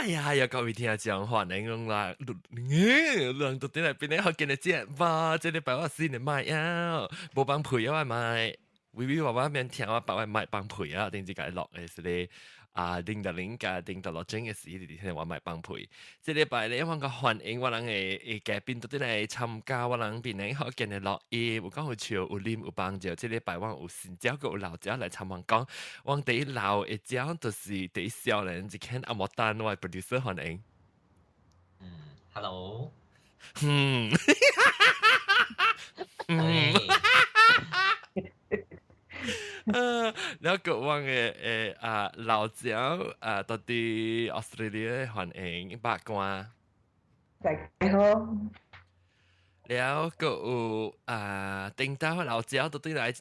哎呀，又各位聽講話，你講啦，人到底嚟邊咧學見你知哇？這禮拜我先嚟買啊，冇幫陪啊買，微微話面聽我白話買幫陪啊，定之解落嘅是咧定特零加定特落整嘅事，你聽我買幫陪。這禮拜咧，我個歡迎我人嘅嘉賓到底嚟參加我人邊咧學見你落嘢，有講有笑有啉有幫助。這禮拜我有新招個有老招來參訪講。我第一老一招就是第一少年，只看阿莫丹我 producer 歡迎。Hello。แล้วก็ว่าไง老招到啲 Australia 歡迎八卦。大家好。แล้วก็定到老招到啲嚟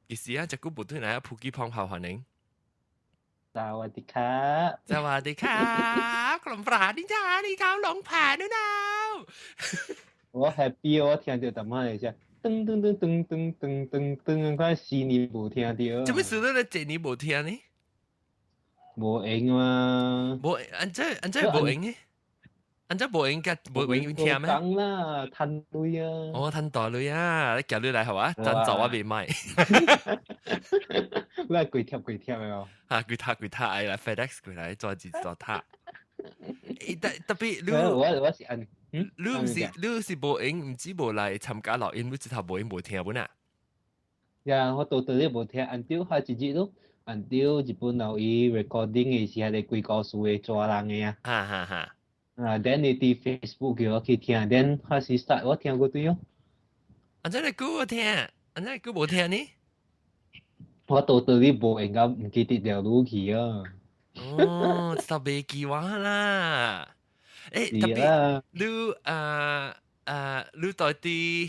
其實只股部隊嚟普吉胖炮歡迎。สวัสดีครับสวัสดีครับกลุ่มปราณีจ้านี่เขาลงผ่านด้วยนะ我 happy 我聽到淡仔嚟只噔噔噔噔噔噔噔噔，快4年冇聽到。做咩事都你這年冇聽呢？冇影嘛？冇，安怎冇影呢？安怎冇影嘅冇影聽咩？講啦，攤隊啊！哦，攤大女啊！你叫你嚟係嘛？贊助我未買。你係跪貼嘅啊，跪貼嚟 FedEx 佢嚟再自助塔。特別你我是按。你是無影，唔知無來參加錄音，你直頭無影無聽本啊？呀，我到你無聽，until 下一日咯，until 日本有伊 recording 嘅時候，你規個數嘅抓人嘅啊。哈。then 你啲 Facebook 叫我去聽 ，then 開始 start 我聽過對哦。安怎你估我聽？安怎你估無聽呢？我到你無影咁唔記得條路去啊。哦，就未記話啦。誒，特別你到底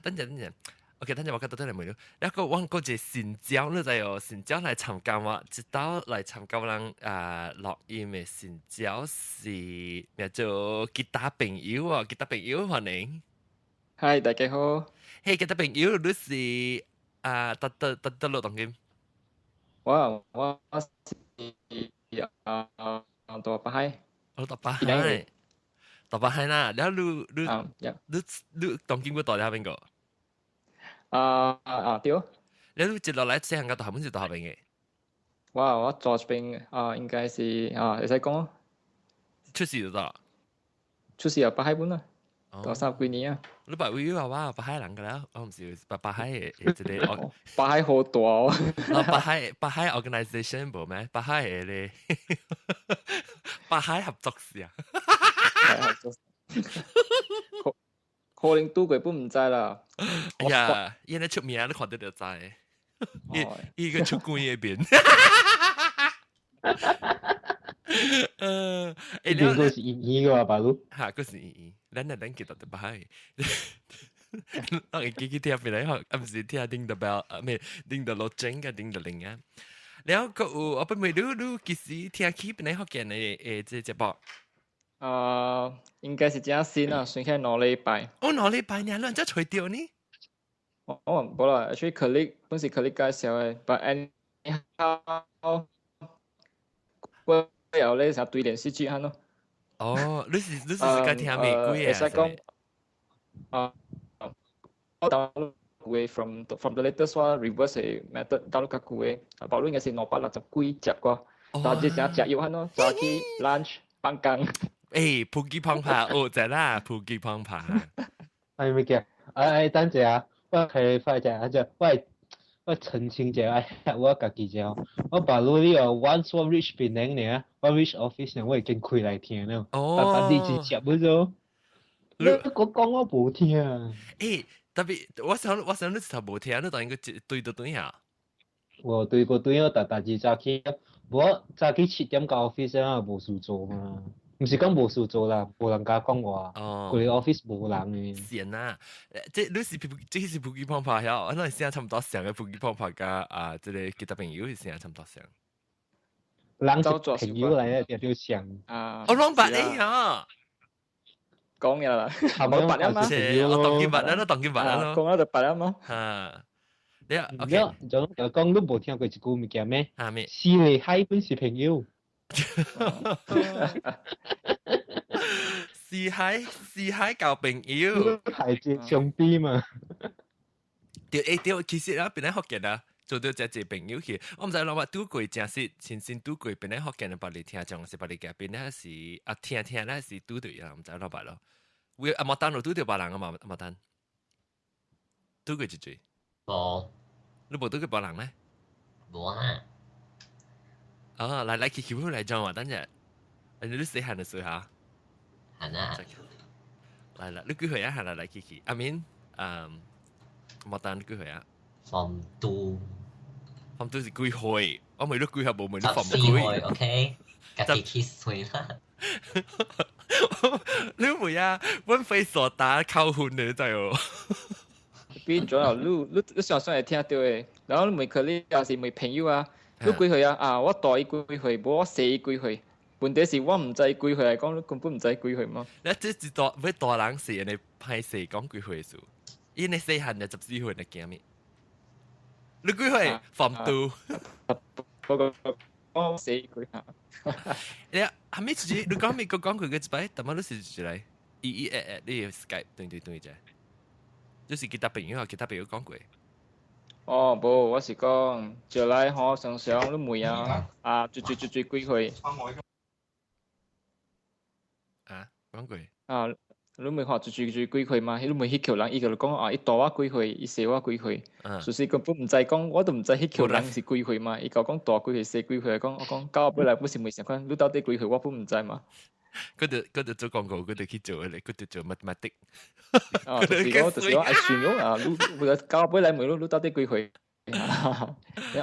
等陣 ，OK， 等陣我覺得真係冇了。一個我嗰隻新招，你就有新招嚟參加我，直到嚟參加人錄音嘅新招是叫做吉他朋友啊，吉他朋友歡迎。嗨，大家好。嘿，吉他朋友，你是得錄當今？我是大巴海。我大巴海。大巴海啦，然後你當今個大喺邊個？對。你接落來這行個大後面是大後邊嘅。我做邊應該是你使講。出事就得。出事巴海本啦。多三幾年啊。你白會話哇，巴海人㗎啦，我唔是巴海嘅一個。巴海好大哦。巴海 organisation 冇咩？巴海嘅咧，巴海合作社啊。可能拄過本唔知啦。哎呀，依家出名你看得就知。依個出官嘅邊。呢個是意義嘅吧？都嚇，嗰是意義。咱記得就巴海。我哋記聽邊嚟學，唔是聽叮特 bell， 咩叮特落整嘅叮特零啊。然後個我不未你其實聽起邊嚟學嘅你這節目。應該是真新啊，算起兩禮拜。兩禮拜你兩隻吹掉呢？冇啦 ，actually colleague 本是 colleague 介紹嘅 ，but anyhow，我有咧成對連續劇咯。哦，你是該聽玫瑰啊？會使講我 download 嘅 from the latest one reverse method download 較貴嘅，包括應該是260幾隻啩，但係成食藥咯，早起 lunch 放工。普吉胖爬，在啦，普吉胖爬。係咪嘅？等陣啊，我睇快隻，就我澄清者，我家己者，我把路呢個 once 我 reach 邊領呢，我 reach office 呢，我已經開嚟聽啦。但你直接嗰種，你講我冇聽。特別我想你頭冇聽，你當應該對到對下。我對個對我大致早起，我早起7點到 office 啊，冇事做嘛。唔是講無事做啦，無人家講話。佢哋 office 冇人嘅。是啊，你是普吉胖爬呀？我那現在差唔多上嘅普吉胖爬加這個吉他朋友是現在差唔多上。人是朋友嚟嘅，就上。我兩百你啊！講嘢啦，冇8啊嘛。我當見白啦，當見白啦。講就8啊嘛。嚇！你啊，就講都冇聽過一句物件咩？咩？是你海本是朋友。四海交朋友，海姐兄弟嘛，對，其實啊，邊個福建啊，做到隻朋友去，我唔知諗話拄過正式，先拄過邊個福建嘅把你聽，仲是把你夾邊個是啊聽咧是拄對啊，唔知諗法咯。會阿莫丹路拄對別人啊嘛，阿莫丹拄過一句，冇你冇拄過別人咧？冇啊，啊，來去嚟講話，等陣，你都死閒嘅時候，係啊，來，你幾歲啊？係來去，阿明，莫丹幾歲啊？防都ผมตัวสิกุยหอยว่าไม่รู้กุยหาบ่ไม่รู้ 十 ผม 四 กุย 歲，OK，家己去睡啦。你唔會啊？阮飛傻打扣หุ่น你知哦。變咗啊！你常常會聽到嘅，然後你問佢你也是問朋友啊，你幾歲啊？啊，我大伊幾歲，無我細伊幾歲。問題是我唔知幾歲嚟講，你根本唔知幾歲嘛。你即係大要大人時，你派死講幾歲數？因為細漢就14歲嚟驚咩？你幾歲？防度。我細幾歲？你係咪自己？你講咩？講佢嘅一擺，但係你是住嚟你 Skype 對啫。就是其他朋友講過。哦，無，我是講就來嗬，常常你問啊，最幾歲？啊，講過。啊，你問話最幾歲嘛？你問迄條人，伊就講啊，伊大我幾歲，伊細我幾歲，就是根本唔知講，我都唔知迄條人是幾歲嘛。伊講大幾歲，細幾歲，講我講到尾來不是問上看，你到底幾歲，我本唔知嘛。嗰度做廣告，嗰度去做咧，嗰度做 mathematic。啊，就是講愛算用啊，你到尾來問你到底幾歲？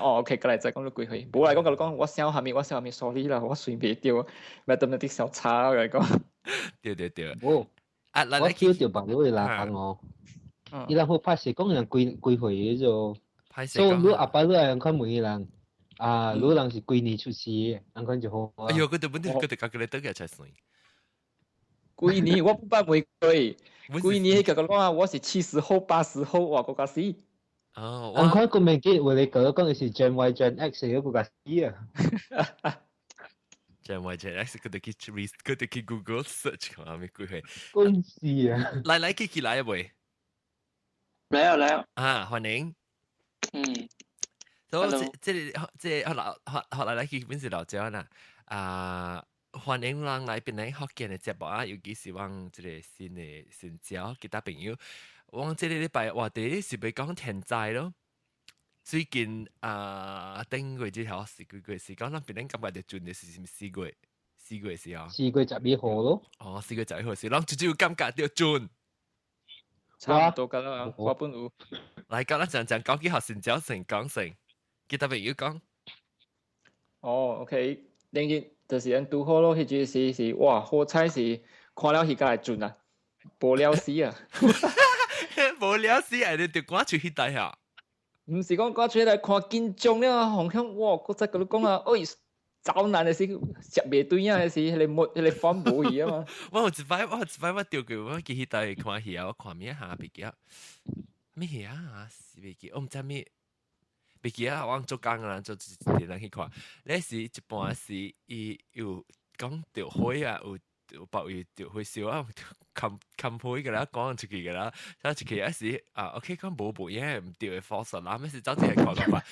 哦，OK，過來再講你幾歲。無來講就講我小下面，sorry 啦，我算袂掉，mathematic 小差嚟講。對。哦，啊，我叫條朋友嚟人哦，伊人好拍攝講人幾歲嘅就，所以你阿爸你人看每人，啊，你人是幾年出世嘅，人看就好。哎呦，嗰度calculator嘅才算。幾年我不捌每個，幾年迄個講我是70後80後，哇，嗰個死。哦，人看個名記，為你講是 Gen Y Gen X 嘅嗰個死啊。Gen Y Gen X 佢哋去 Google search 看下咩幾歲。公司啊！來去來啊未？來了。啊，歡迎。即後來去邊時老椒啦。啊，歡迎人來邊嚟學見嘅節目啊，尤其是往即個新交其他朋友。往即個禮拜話題是咪講天災咯？最近頂個之後4個月是講咱邊嚟感覺就轉嘅是4個月時候。4個月12號咯。哦，4個月12號時，咱就感覺到轉。差唔多㗎啦，我本有。來講咱講幾號新交成講成，其他朋友講。哦，OK，另一就是人拄好咯，迄陣是哇，好彩是看了迄個來準啊，無了死啊。無了死啊！你就趕出去大下。唔是講趕出去來看緊張了，紅向哇！我再跟你講啊，哎，走難的是食袂對啊，是迄個木迄個反無去啊嘛。我有一擺我掉過，我記起帶看戲啊，我看咩下別記啊，咩戲啊？是別記，我唔知咩別記啊，我做工啊，做一人去看。那時一般是伊有講條火啊，有包有條火燒啊。冚配嘅啦，講出去嘅啦，走出去一時OK 講冇嘢唔掉嘅方式啦，咩事走出嚟看個法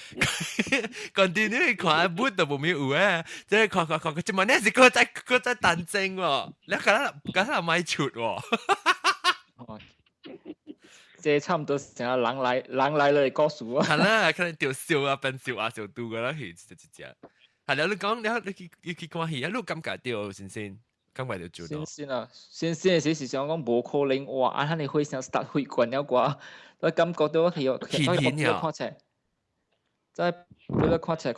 ，continue 去看，本都冇咩有誒，即係看，即係呢時佢在等正喎，你覺得咪出喎？即差唔多成日人來了告訴我。係啦，可能條燒啊變燒啊燒到嘅啦，係直接。係啦，你講你去看戲啊，你感覺到先。感覺就做到。先嘅時想講無可能，哇！按下你會想 start 會慣了啩，我感覺到我看出來，再你看出來，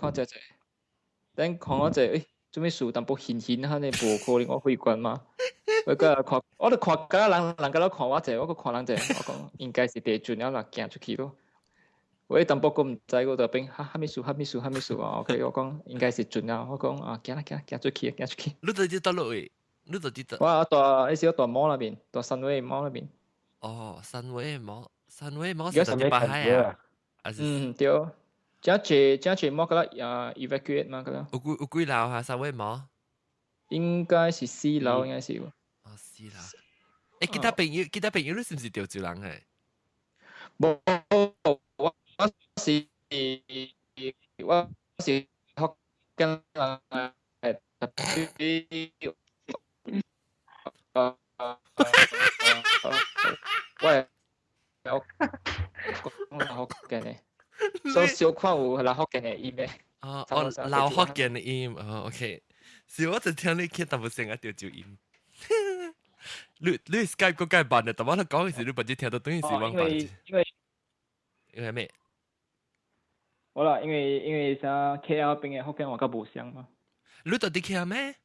等看我者，做咩事淡薄顯下你無可能我會慣嘛？我個看，我都看㗎人家都看我者，我個看人者，我講應該是地準了啦，行出去咯。我淡薄個唔知嗰度邊，哈咪數啊 ，OK， 我講應該是準了，我講啊，行出去。你到底到落去？你到底我那時候大摩那邊，大新威摩那邊。哦，新威摩是到底巴海啊？對，這麼個啦，evacuate 嘛個啦，有幾樓啊？三位冇？應該是4樓，應該是。哦，4樓。誒，其他朋友你是唔是潮州人誒？冇，我是福建人，特別喂，我講福建嘅，所以小看有啦福建嘅音嘅。哦，老福建嘅音，哦，OK。是我就聽你聽大部成日潮州音。你 Skype 嗰間辦嘅，但我講嘅時你不知聽到等於是往辦嘅。因為咩？好啦，因為啥 KL 邊嘅福建話較無相嘛。你到底 KL 咩？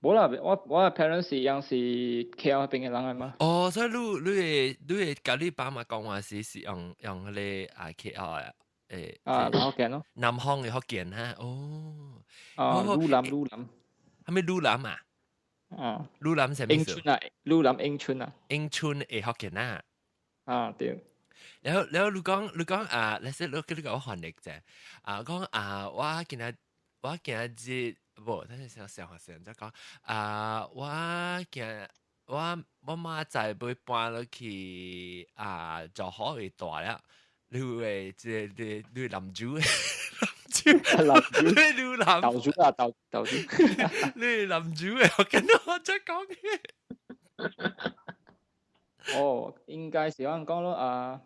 冇啦，我 parents 一樣是 KL 邊嘅人嚟嘛。哦，所以你嘅家裡爸媽講話是用嗰啲KL 啊，福建咯。南方嘅福建哈，哦。魯南。係咪魯南啊？魯南係咩意思？魯南英村啊。英村嘅福建啊。對。然後你講你識你講我翻譯啫。講我今日唔，等陣先上學再講。我媽仔要搬落去就可以大啦。你會你南州你南豆珠啊，豆珠。你南州嘅，我見到我再講嘅。哦，應該是我講咯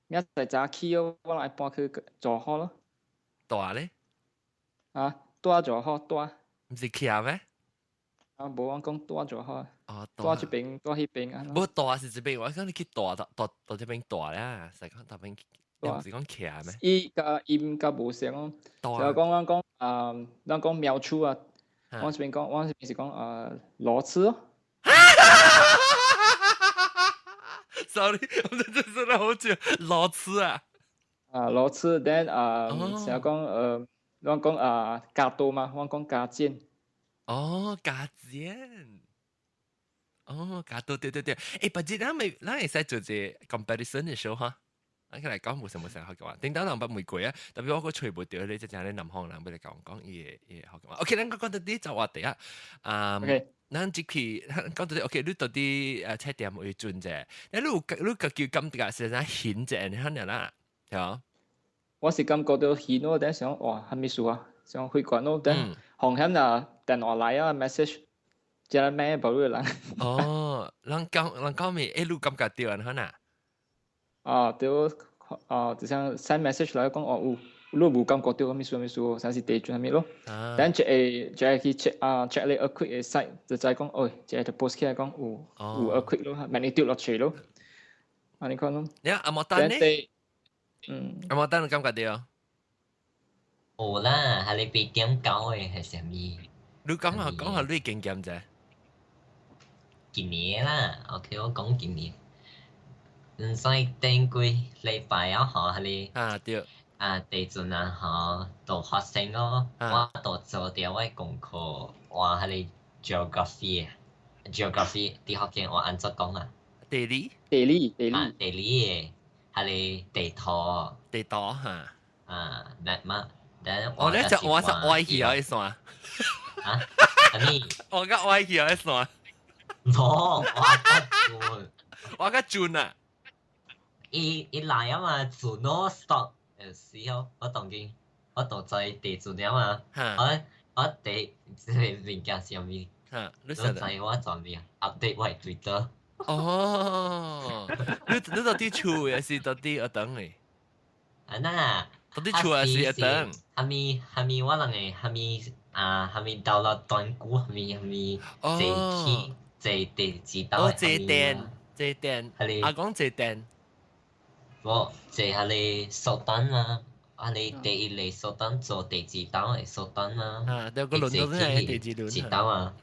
一在早起咯，我來搬去做好咯。大咧？大做好大。唔是徛咩？無我講大做好。哦，大這邊，大迄邊啊。不大是這邊，我講你去大這邊大啦，是講那邊，又唔是講徛咩？伊甲音甲無相咯。就講咱講苗厝啊，我這邊是講螺絲咯。Sorry， 我真係說得好久，螺絲啊。螺絲 ，then 成講我講加多嘛，我講加尖。哦，加尖。哦，加多對。誒，不知咱會使做隻 comparison 嘅 show 哈。咱嚟講冇什麼學嘅話，頂到人不玫瑰啊，特別我個吹唔掉你，即係你南方人俾你講嘢學嘅話。OK，咱講到啲就話題啊。OK。咱即期講到啲 OK，你到啲車店會轉啫。你個叫感覺是啥顯啫？你睇啦，係啊。我是感覺到顯咯，等想哇，係咪數啊？想會館咯，等紅險電話來message，叫人咩保護人。哦，人講咩？你感覺到人睇就像 send message 來講你冇感覺到係咪數，啥是地轉係咪咯？等就去 check 你 earthquake 嘅 site，就再講就係 post 起來講有 earthquake 咯，magnitude 落去咯，你看咯。你阿莫丹呢？阿莫丹感覺到？有啦，係你8.9嘅係啥物？你講下你經驗啫。今年啦，OK，我講今年。唔使頂幾禮拜啊，係你對。地震就發生咯。我就做啲我功課，話係你 geography 啲學經我按怎講啊？地理嘅係你地圖嚇。map 嘛。我咧就我是歪去一算。我個歪去一算。冇，我個轉啊。伊來啊嘛，轉咯 stop。時候我當見我就在地震了嘛，我地即係物件上面，你知我做咩 update 我 Twitter。哦，你到底厝還是到底學堂誒？嗱，到底厝還是學堂？係咪我人誒？係咪到了斷估？係咪坐地知道？坐電，阿講坐電。我坐係你蘇丹嘛，你第一嚟蘇丹做地址島嘅蘇丹嘛，有個輪到係地址輪。知道啊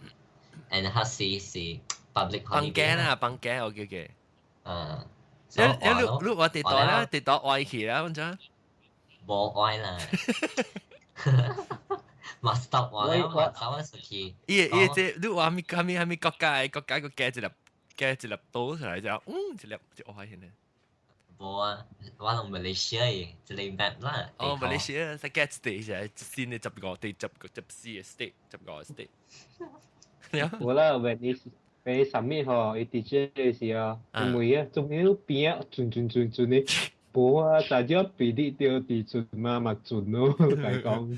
，and 係public holiday。房間我叫嘅。你話地島啦，地島歪去啦，咁樣。冇歪啦。嘛 stop 我啦，我走咗出去。即你話係咪國家個加一粒刀出嚟就，一粒就歪去呢？無啊，我同馬來西亞嘅一個 map 啦。哦，馬來西亞在 get state 係先你15個地15個state 15個 state。我啦，when submit 嗬，伊 teacher 嘅時候，因為啊，仲要邊啊，轉呢，冇啊，大家比例掉啲準嘛準咯，嚟講。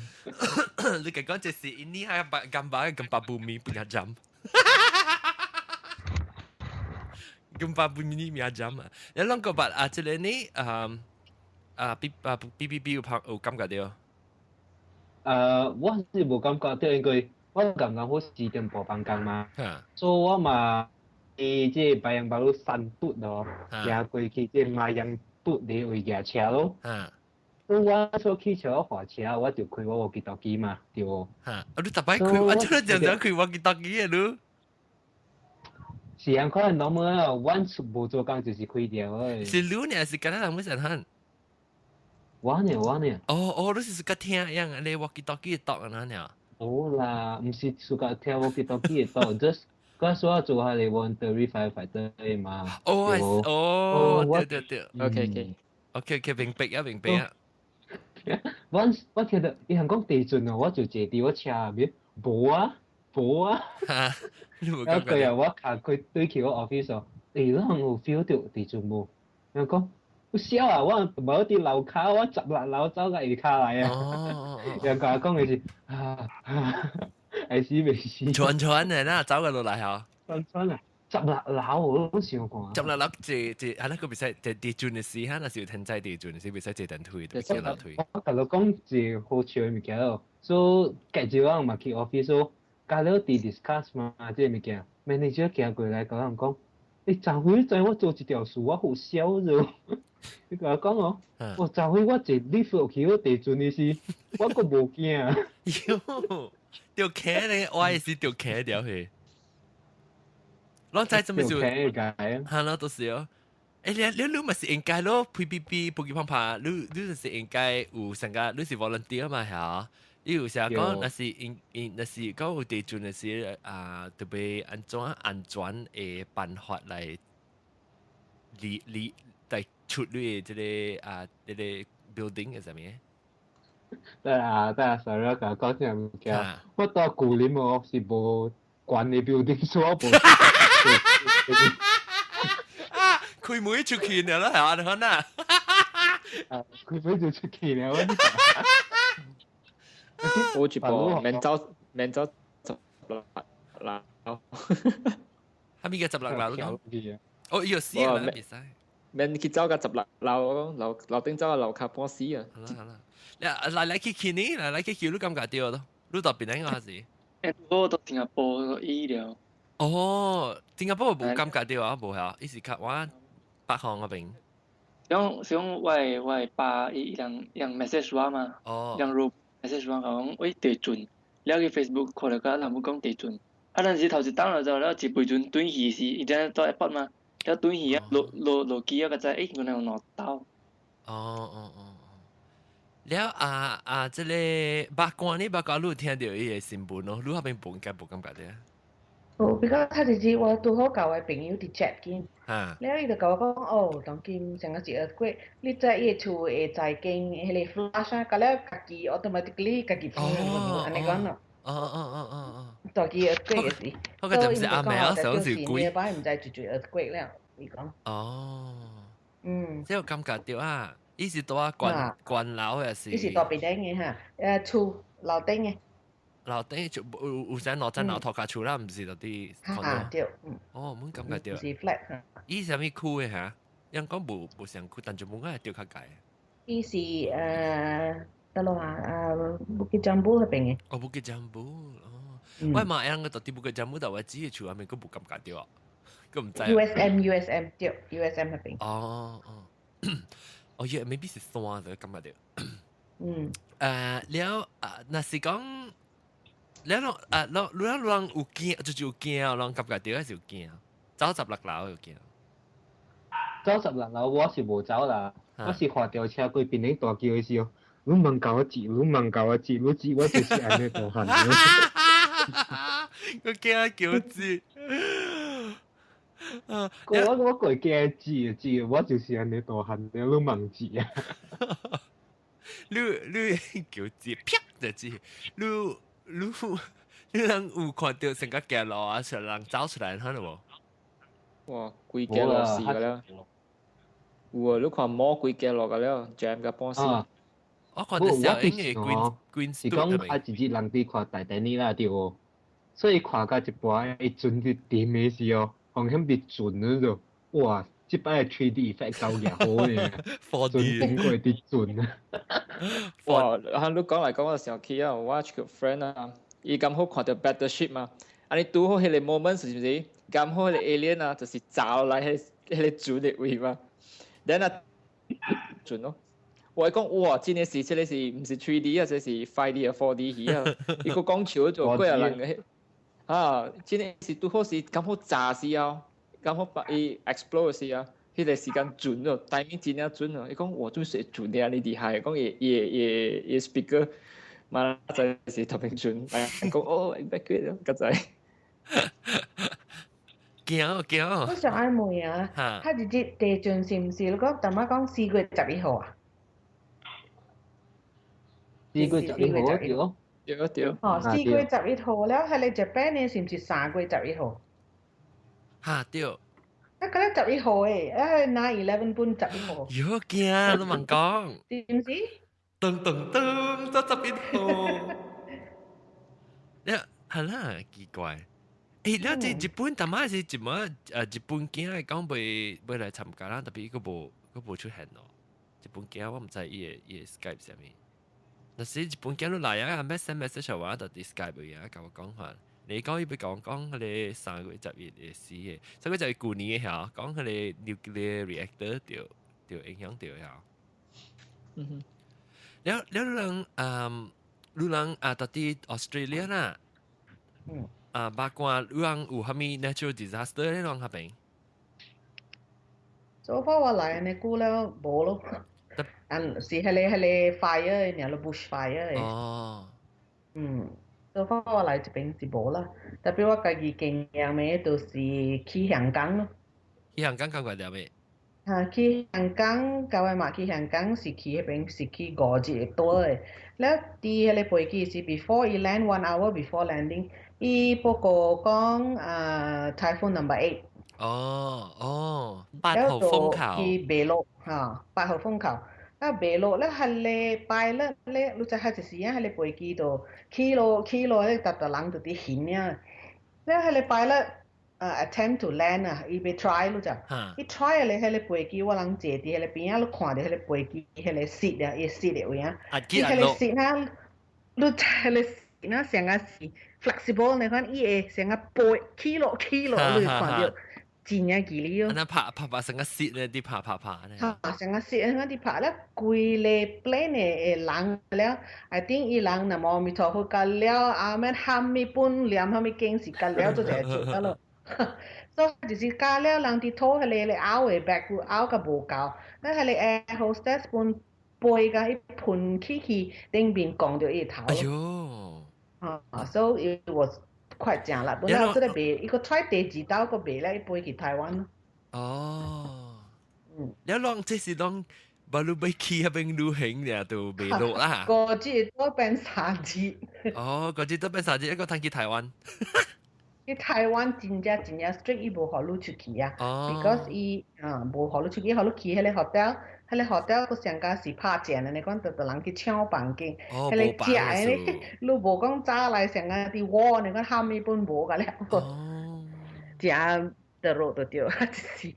你講就是ini係gambar gempa bumi punya jam。gempa bumi ni punya jam 啊，你諗過把即係你PPP 有感覺到？我是冇感覺到，因為我剛剛好4點半放工嘛，所以我嘛，即白洋馬路3堵咯，行過去即馬洋堵你會駕車咯。所以我坐汽車換車，我就開我walkie talkie嘛，對。你特別開，我真係常常開walkie talkie 嘅咯。是啊，可能normal 啊，once 冇做工就是開掉誒。是你呢？是今日人冇上漢？我呢？哦，你是個聽樣你 walkie talkie 嘅讀啊呢？冇啦，唔是suka 聽 walkie talkie 嘅讀 ，just 嗰時我做下你 voluntary firefighter 嘛。哦，對。OK，明白啊。我聽到伊行講地震啊，我就坐喺我車入面，冇啊。然後佢又我行佢對佢個 office 哦，你有 feel 到地震冇？然後講我笑啊，我冇啲樓卡，我16樓走個下來啊。然後佢講嘅是未死。傳嘅啦，走個落嚟嚇。傳啊！16樓我都想看。16樓即係那個別使即地震嘅時候，那是有天災地震嘅時，別使即等推，別叫樓推。我同你講係好笑嘅物件咯，所以繼續我嘛去 office 咯。加了啲 discuss 嘛，即係物件 ，manager 行過來講講，你昨暉在我做一條事，我好笑咗。你同我講哦，我昨暉我坐 lift 落去，我地震嘅時，我個無驚啊。喲，條橋咧，我也是條橋條去。我在這麼就，係咯，都是哦。誒，你咪是應該咯，PPP 不給碰拍，你就是應該有成個，你是 volunteer 嘛係。你有時候講，那是講有地震嘅時，特別安全嘅辦法嚟處理即個呢個 building 嘅上面。得啊，sorry 我講啲物件，我到舊年我是無管理 building，所以我無。開門出去了啦，係嘛？嗱，開門就出去了。我住過免走16樓，係咪嘅16樓咯？哦，要死啦！別使，免去走個16樓，樓頂走個樓卡半死啊！好啦，嚟去呢，嚟去你感覺到咯？你到邊個係時？我到新加坡醫療。哦，新加坡冇感覺到啊，冇係，伊是較我北韓嗰邊。想我爸伊人 message 我嘛，人錄。message 我講，喂地震，了去 Facebook 看到個人冇講地震，陣時頭一檔落咗，了一杯船斷魚是，伊陣到 airport 嘛，了斷魚啊，落機啊個仔，原來有攞刀。了即個八卦你有聽到伊個新聞咯，你嗰邊冇感覺的？比較他就是我拄好交嘅朋友伫 chat 緊，了伊就甲我講，哦，當今成個一個月，你在伊厝會在經迄個 flash 啊，甲了家己 automatically 家己聽安尼講咯。在幾個月嘅時，所以伊講話在表示你擺唔知住個月了，伊講。即有感覺到啊，伊是多關樓嘅事。伊是多邊頂嘅嚇，厝樓頂嘅。樓頂就有陣落樓頭家厝啦，唔是嗰啲看到。對，哦，冇感覺到。是 flat 嚇。伊是啥物區嘅嚇？因講無上區，但就冇解調較解。伊是得咯啊Bukit Jambu 嗰邊嘅。哦，Bukit Jambu，哦，我嘛樣個到啲Bukit Jambu，但我只係厝下面個冇感覺到啊，個唔知。USM 對 ，USM 嗰邊。哦，yeah maybe 是山就感覺到。了那是講。你有驚，就是有驚，人感覺到還是有驚？走16樓有驚。走16樓我是無走啦，我是滑條車過邊頂大叫嘅時候，你問教我接，你接我就是安尼大漢。我驚叫接。我過嘅字，我就是安尼大漢，你都忘字啊！你叫字啪就字，你人有看到成個鏡落啊，成人走出來睇咯喎。哇，規鏡落事㗎啦！有啊，你看摸規鏡落㗎了 ，jam 個半死。我看到小英嘅 Green 是講他自己人哋看大膽啲啦，對喎。所以看到一半一陣啲點嘅時候，好像別準嗰度，哇！即擺嘅 3D effect 夠嘢好嘅，4D 整過啲準啊！哇！你講嚟講嘅時候，佢啊，watch 個 friend 啊，伊咁好看到 Battleship 嘛，啊你拄好迄個 moment 是唔是？咁好迄個 alien 啊，就是走來迄個準嘅位嘛，然後準咯。我講哇，真係是，這個是唔是 3D 啊？這是 5D 啊 4D 戲啊！伊個講笑做幾啊人嘅啊，真係是拄好是咁好炸時啊！咁好把伊 explode 時啊，迄個時間準咯，timing 真係準咯。伊講我最識準啲啊，你厲害。講嘢 speaker，馬仔是特別準。講哦 ，back good 咁滯。驚！我想愛問啊，他日地準是唔是？你講頭先講4月11號啊？4月11號對。哦，4月11號了，係你 Japan 呢？是唔是3月11號？嚇對。嗰咧11號誒，9/11本11號。喲驚，都問講。是唔是？噔，都11號。你係啦，奇怪。誒，你日本大媽是怎麼日本囝係講未來參加啦，特別佢冇出現咯。日本囝我唔知伊個 Skype 上面。但是日本囝都來啊，message 話到啲 Skype 啊，甲我講話。你講要講佢哋3月11嘅事嘅，3月11舊年嘅嚇，講佢哋 nuclear reactor 就影響到呀。แล้วเรื่องตอนที่ออสเตรเลียน่ะบางกว่าเรื่อง有蝦米 natural disaster 呢兩下邊？So far 我來呢久了冇咯，是係你 fire 嘅，你 bush fire 嘅。哦。So far 我來這邊是冇啦，特別我家己經驗嘅就是去香港咯。去香港講過啲咩？去香港，舊位嘛去香港是去迄邊是去5日多嘅。แล้ว啲迄個飛機是 before it land 1 hour before landing， 伊報告講Typhoon number 8。8號風球。去北陸8號風球。啊，北陸咧係你拜咧，你就係就是啊，係你飛機度起落咧，特人就啲險啊。咧係你拜咧attempt to land 啊，伊被 try 咯就，伊 try 咧係你飛機，我人坐啲係你邊啊，你看到係你飛機係你 seat 啊，伊 seat 嘅位啊，伊係你 seat 啊，你係你 seat 啊，成個是 flexible， 你看伊會成個背起落，你看到。真係幾哩哦！那拍成個蝕咧，啲拍咧。成個蝕嗰啲拍咧，貴咧 plane 嘅人了，I think 伊人那麼咪錯好㗎了，後面喊咪半兩喊咪經時㗎了，就係做得咯。所以就是㗎了，人哋拖係你拗嘅 back 拗個無夠，但係你air hostess 半背㗎，一盤起頂邊降到一頭。哎呦！So it was。快正啦，本來這個賣，伊個 try 第2道個賣咧，伊飛去台灣咯。哦，你講這是講巴魯貝基嗰邊旅行嘅都未落啦。5日都變3日。哦，5日都變3日，一個通去台灣。去台灣真正 strict， 伊無互你出去啊。because 伊無互你出去，互你去迄個 hotel。迄個 hotel 個上加是拍正的，你講就人去搶房間，迄個食的咧，你無講早來上加啲鍋，你講後面本無個咧，食得肉就對，就是。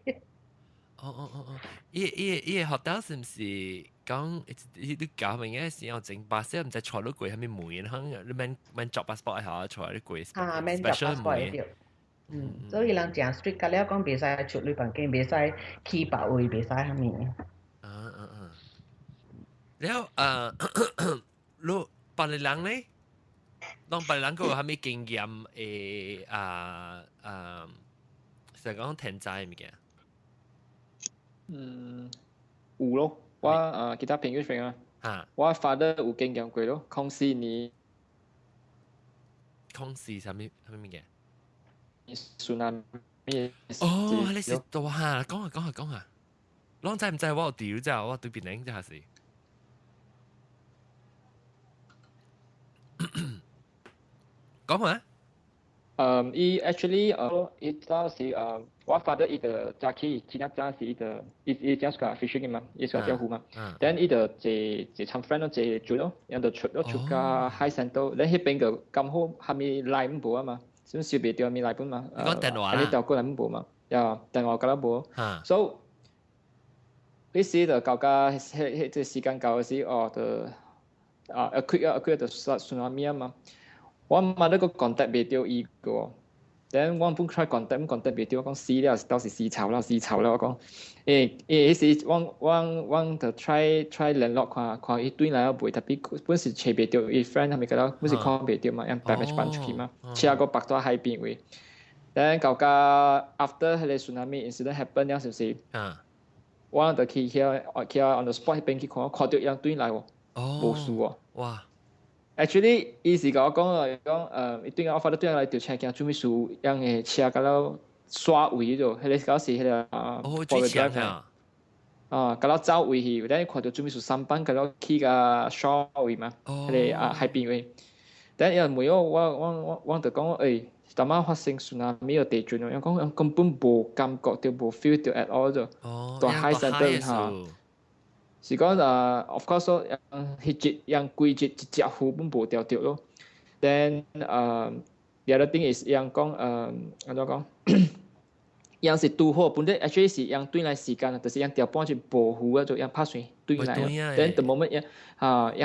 伊個 hotel 是唔是講你搞明嘅時候整巴士唔知坐到貴係咪梅啊？你免作 passport 下坐啲貴。免作 passport 對。所以人正 strict 㗎了，講袂使出你房間，袂使去別位，袂使蝦米。แล้วลูกปาริลังเนี่ยลองปาริลังก็เขามี經驗成日講天災物件。有咯，我其他朋友 friend 啊，我 father 有經驗過咯，04年。04啥物件？蘇南哦，你是大下，講下，啷知唔知我屌咋？我對邊領咋是？講嘛？he actually it does what father is the Jackie 其他家是的 it just got fishing 嘛，也是钓湖嘛。Then 伊就這參 friend 咯，這做咯，然後就出咯出個海鮮島，你迄邊個咁好，係咪來唔部啊嘛？所以小別釣咪來本嘛。你講電話啦？你釣過來唔部嘛？呀，電話嗰粒部。So 呢時就搞個即時間搞嘅時，就quick 就tsunami啊嘛。我嘛那個 contact 袂到伊個 ，then 我本 try contact 袂到，我講死了，到時死潮啦，我講，迄時我就 try 聯絡看伊對來個袂，特別本時找袂到伊 friend 係咪個啦，本時看袂到嘛，因白咪搬出去嘛，車個白到海邊位，then 搞個 after 迄個 tsunami incident happen 了，是不是？我就去遐 on the spot 迄邊去看到伊對來喎，無事喎。哇！ Actually， 伊是甲我講伊對我發到對我來調車驚，準備數樣嘅車甲เรา刷位咗，迄個嗰時迄個最強啊！甲เรา走位去，等看到準備數3班甲เรา去個 shore 位嘛，迄個海邊位。等有人問我就講當晚發生tsunami個地震，因講根本無感覺到無 feel 到 at all 咗，大海山對嚇。是講of course 迄隻規隻湖本無釣到咯。Then the other thing is 講安怎講？是拄好，本來 actually 是對來時間，就是釣半隻無湖啊，就拍船對來。Then the moment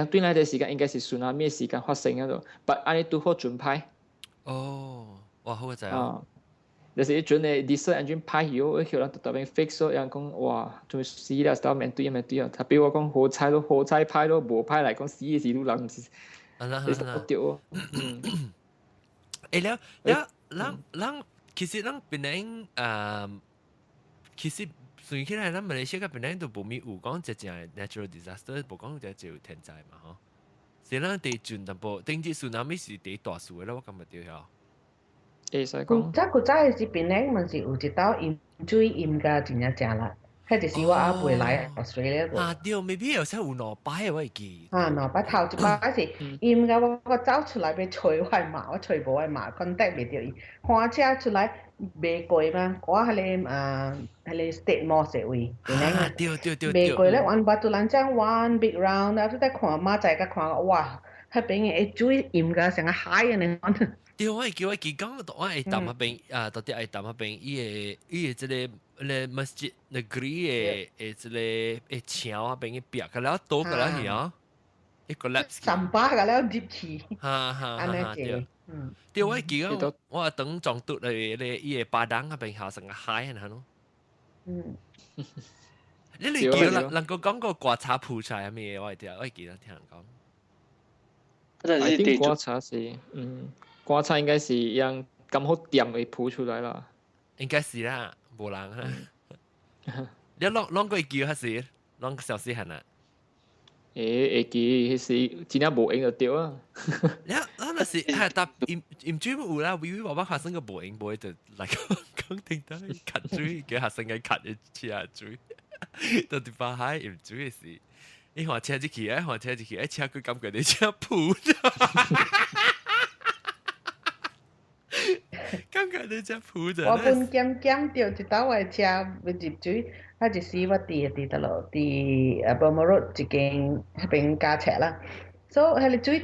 對來嘅時間應該是tsunami 嘅時間發生嗰度，but 安尼拄好準派。哦，哇，好個仔。就是一陣嘅 diesel engine 派油，佢人特別 fix 咗，人講哇，仲死啦，到面對啊！他比我講好彩派咯，無派嚟講死嘅事都諗唔是，你實掉喎。咱其實咱邊領其實算起來，咱馬來西亞邊領都無咪有講真正 natural disaster， 無講真正天災嘛吼。是咱地震淡薄，頂至tsunami是第大數嘅啦，我感覺對遐。會使講。古早是邊咧，咪是有一道鹽水鹽㗎，真正正啦。迄就是我阿輩來 Australia 個。對，maybe 有時有兩擺我會記。兩擺頭一擺是鹽㗎，我走出來要吹我媽，我吹無我媽 contact 袂到伊，看車出來袂過嘛，我迄個state mall 嘅位，邊咧？對。袂過咧，阮把突然間 one big round，然後再看馬仔甲看，哇！迄邊嘅水鹽㗎成個海咁樣。對，我記講，我會淡那邊到底會淡那邊，伊個即個masjid negeri 嘅即個牆啊邊嘅壁，佢了倒佢了係一個 collapse。三巴佢了跌起。對，我記講，我等撞到嚟伊個巴登那邊下成個海係咯。你記得能夠講個刮擦鋪出係咩？我記得聽人講。I think 刮擦是刮擦應該是讓咁好掂會鋪出來啦。應該是啦，無人啦。你啷個記嗰時，啷個小時係啊？會記嗰時真係無影就掉啊！那是係搭唔知有啦，微爸爸發生個無影無就嚟講定得咳水，叫學生嘅咳嘅黐下水，到啲巴海唔知嘅事。你話車子起，車佢感覺你車鋪感覺你車鋪咗。我本減掉一道嘅車要入水，嗰一時我佇倒落佇Burma Road 一間迄邊加車啦，所以迄個水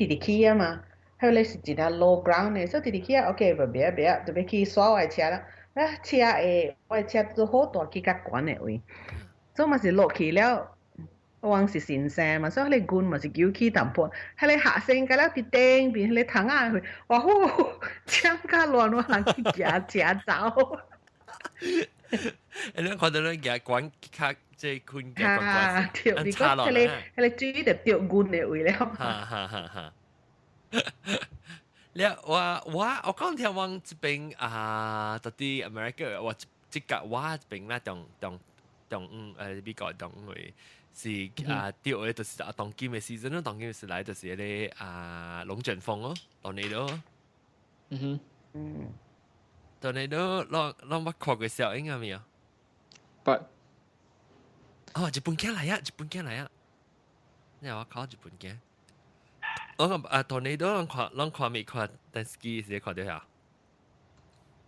直起啊嘛，迄個是一條 low ground 嘅，所以直起啊 ，OK， 袂啊，就要去刷我嘅車啦。車誒，我嘅車都好大去較懸嘅位，所以嘛是落去了。我是先生嘛，所以迄個棍嘛是叫起淡薄，迄個學生甲了佇頂邊，迄個窗仔去，哇呼，槍甲亂，我人去夾走。你看到你夾管卡即係棍夾管，你講迄個水就掉棍嘅位了。你我講聽往這邊到啲 America， 我即個我這邊啦，當美國當位。是第二就是當今嘅 season 咯，當今嘅時來就是啲龍捲風咯，當你咯。tornado 讓我看過小影啊未有？不，哦，日本鏡嚟啊，日本鏡嚟啊！你話我靠日本鏡？我講tornado 讓看未看？但 ski 時看到呀？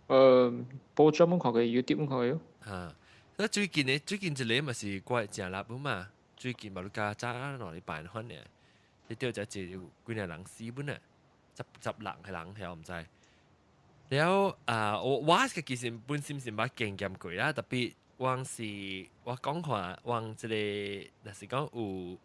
報章看過 ，YouTube 看過。嚇！所以最近一個咪是怪正立本嘛？最近馬路加揸落嚟辦翻嘅，你掉就幾廿人死本啊！十人係人係我唔知。แล้ว我其實本身是冇經驗過啦，特別往是我講話往這裡，若是講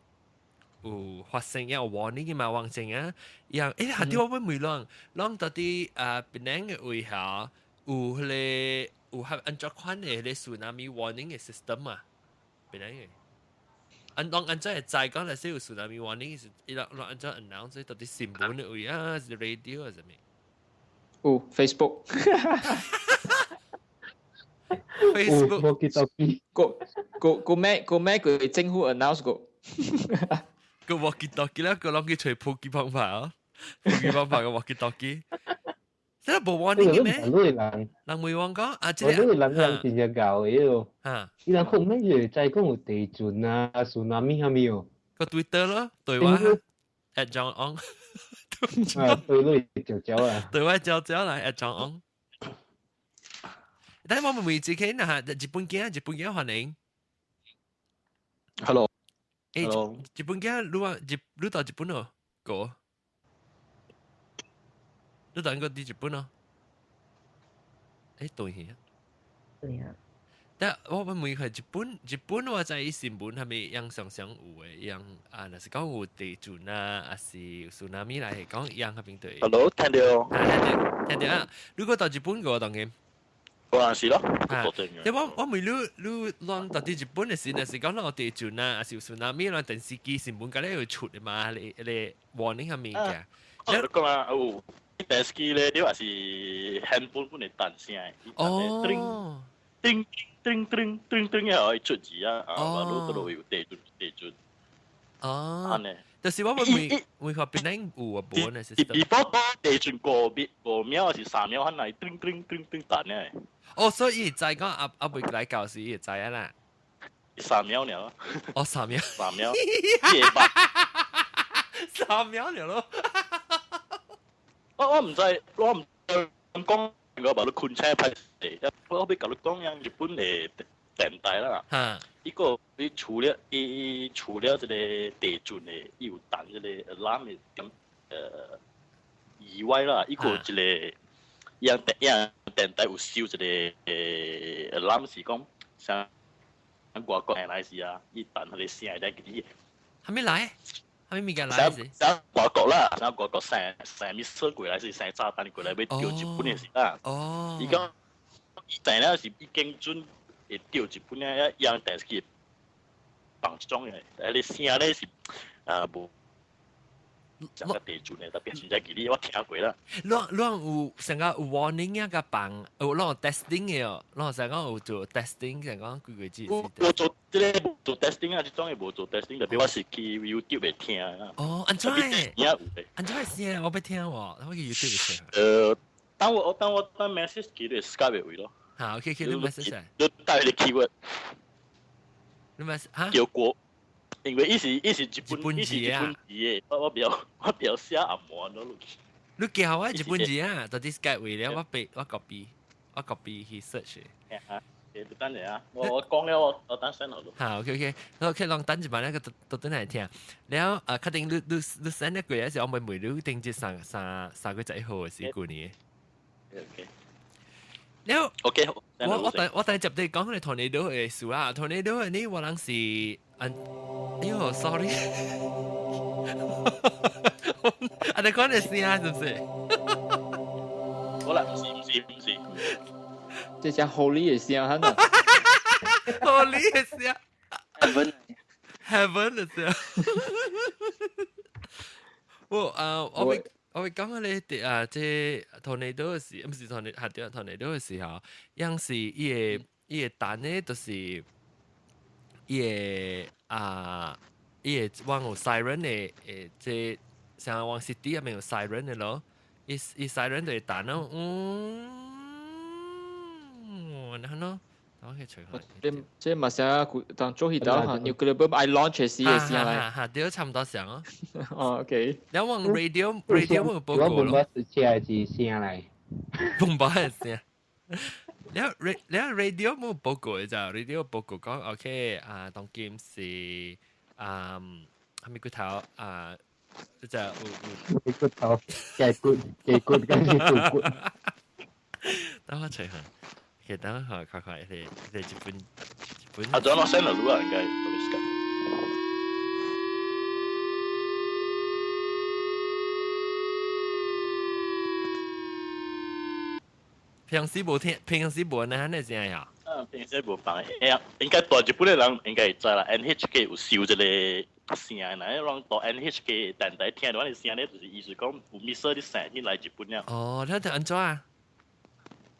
有發生有 warning 嘅嘛，往正啊，樣下啲我會讓到啲檳城嘅位下有迄個有合按照款嘅迄個 tsunami warning 嘅 system 啊，檳城嘅。按照係在講嚟，有 tsunami warning 是按照 announce 到啲新聞嘅位啊，是 radio 啊，什麼？哦 ，Facebook。Facebook。walkie-talkie。個咩佢政府 announce 過。個 walkie-talkie 啦，個攞去吹普吉棒牌啊，普吉棒牌個 walkie-talkie。真係冇 warning 嘅咩？人未講啊，即係人真係搞嘅喎。嚇！伊人講咩嘢？就係講有地震啊、tsunami 係咪喎？個 Twitter 咯，對話 @John On。對對焦焦啊！對話焦焦嚟@John On。但係我們未知佢嗱，日本嘅歡迎。Hello。日本嘅你到日本咯？個？你到過啲日本咯？對呀。對呀。但我們每去日本我在新聞係咪樣常常有嘅樣啊？若是講有地震啊，還是tsunami嚟係講樣嗰邊對。Hello，聽到？聽到啊！如果到日本嘅當然。嗰陣時咯。因為我未你當到啲日本嘅時，若是講到地震啊，還是tsunami啦，電視機新聞嗰啲會出嘅嘛，你 warning 係咪嘅？你講啊，有電視機咧，你話是handphone本嚟彈聲，哦。叮叮叮叮叮又可以出字啊！馬路嗰度有地震。哦。就是我會話邊啲有啊本嘅 system。如果地震5秒還是3秒，可能叮叮叮叮彈咧。哦，所以就係講阿未來教時就係啦。3秒了。哦，3秒。3秒。3秒了咯。我唔知講。我把你昆車拍嚟，我俾教你講樣日本嘅電台啦。嚇！呢個你除了這個地震嘅有彈這個 alarm 嘅咁以外啦，呢個這個樣電台有收這個alarm 是講像外國人來時啊，一彈佢哋聲係幾啲。係咪來？係咪嘅來時？像外國啦，像外國成咪射過來是成炸彈過來要掉日本嘅時啦。哦。而家但係咧是已經準會掉日本咧，一樣電視機綁裝嘅，你聲咧是無。整個地震咧，特別現在佢哋我聽過啦。你有成個有 warning 啊個棒，有testing 嘅哦，成個有做 testing，成個幾字。我做即係做 testing 啊，即種嘢無做 testing，特別我是去 YouTube 嚟聽啊。哦，安怎嘅？先我要聽喎，我去 YouTube 聽。等我 message 佢哋 Skype 會咯。好 ，OK，你 message。你帶你 keyword。你 message 嚇？叫國。因為伊是日本字嘅，我比較寫暗網咯。你叫我日本字啊，到啲 Skype 位咧，我 copy 去 search 嘅。等陣啊，我講了，我等先好咯。好 ，OK，讓等一晚咧，到等嚟聽。แล้ว確定你 send 一句嘅時候，我咪每日定住三個仔號嘅時過年。OK。แล้ว OK，我第接你講你tornado嘅事啦，tornadoนี่我諗是哎呦 ，sorry， 你講你聲啊，是不是？好啦，唔是，這像 Holy 嘅聲，係嘛 ？Holy 嘅聲 ，Heaven 嘅聲。我會講你即 tornado 嘅時，唔是 tornado 嘅時候，樣是伊個蛋咧，就是伊個往有 siren 嘅即像往 city 入面有 siren 嘅咯，伊 siren 就會彈咯，我那喏，我可以吹下。即嘛想當做起到嚇 nuclear bomb I launch 嘅時嚟。嚇，屌差唔多上哦。哦 ，OK。你往 radio 冇報告咯。我是車字聲嚟。bomb 係聲。你 radio 冇報告嘅咋 ？radio 報告講 OK 當劍是係咪骨頭就骨頭雞骨跟住骨骨。等我吹下，其實等我快快你日本。仲有攞聲嚟錄啊，應該。平時冇呢，你知呀？平時冇放，應該大日本嘅人應該會知啦。NHK 有收一個聲啊，讓到 NHK 電台聽到啲聲咧，就是意思講有密切啲聲音來日本了。哦，你睇安怎啊？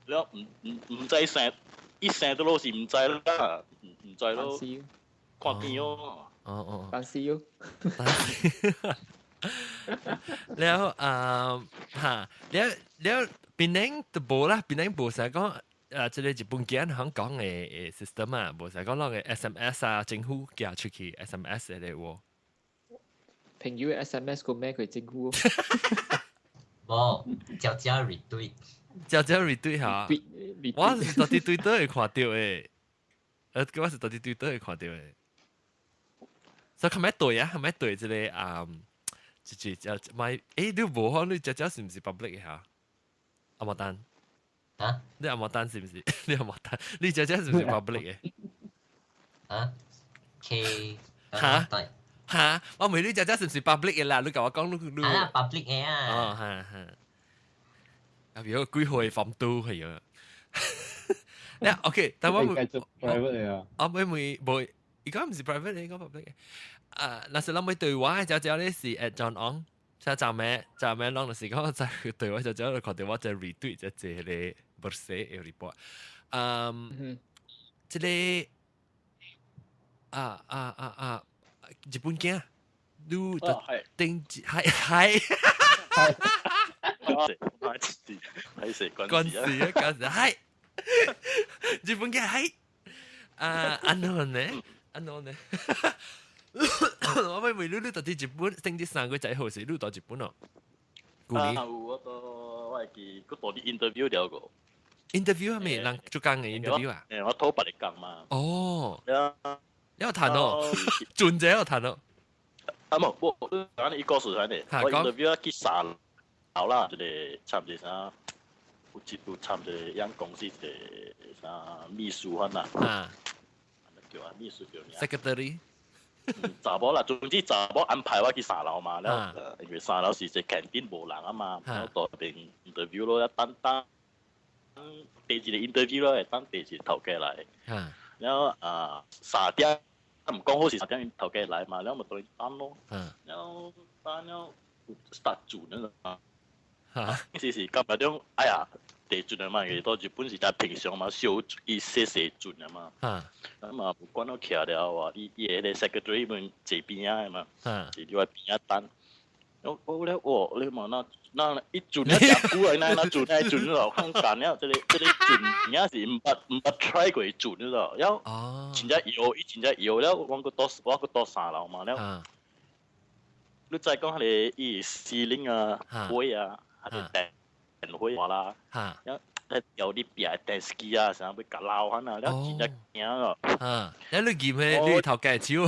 了唔知聲，一聲都老是唔知啦，唔知咯。看片哦。哦。但是喲。แล้วแล้ว變寧就冇啦，變寧冇成日講即係日本間香港嘅 system 啊，冇成日講攞嘅 SMS 啊，政府寄出去 SMS 嚟喎。朋友 SMS 個咩佢政府？冇，就 retweet。就 retweet 嚇，我是到底對都會看到嘅，我是到底對都會看到嘅。所以係咪對啊？係咪對即係就買你無可你只是唔是 public 嘅嚇？阿莫丹啊？你阿莫丹是唔是？你阿莫丹，你只是唔是 public 嘅？啊 ？K 嚇？我問你只是唔是 public 嘅啦？你同我講你public 嘅啊？哦係。啊，如果幾號放都係啊？你 OK，但我繼續 private 啊？我冇，而家唔是 private，你講 public 嘅。那時諗起對話，就呢是John On，即係就咩攞時講就係對話就你看電話就 retweet 就借你不寫嘅 report。即係日本嘅，都定係。關事はい自分嘅はい我咪未到底日本升啲3個仔號時到日本咯。我都我係記嗰度啲 interview 了個。interview 係咪人做工嘅 interview 啊？我偷白嚟講嘛。哦。有談咯，轉者有談咯。冇，我講你一個事睇嚟，我 interview 一結散。好啦，就係差唔多啥，有差唔多一間公司嘅啥秘書可能，叫啊秘書叫咩 ？Secretary。查某啦，總之查某安排我去3樓嘛，然後因為3樓是只 canteen 冇人啊嘛，然後到邊 interview 咯，一等第一個 interview 咯，等第二個頭家來，然後3點，唔講好是3點頭家來嘛，然後咪到等咯，然後等了 start 做呢個。時今日種，哎呀，地轉啊嘛，佢到日本時就平常嘛，少伊些轉啊嘛，咁啊，不管我徛了話，伊個 secretary 們這邊啊嘛，是另外邊一單，我咧，你問那一轉一隻股啊，那轉咯，香港咧，這裡轉，而是唔 try 過轉咯，然後前隻搖咧，我個多3樓嘛，然後你再講係伊司令啊，會啊。電會話啦，有啲別電視機啊，成日會夾鬧下啊，然後真係驚咯。你見咩？你頭家招？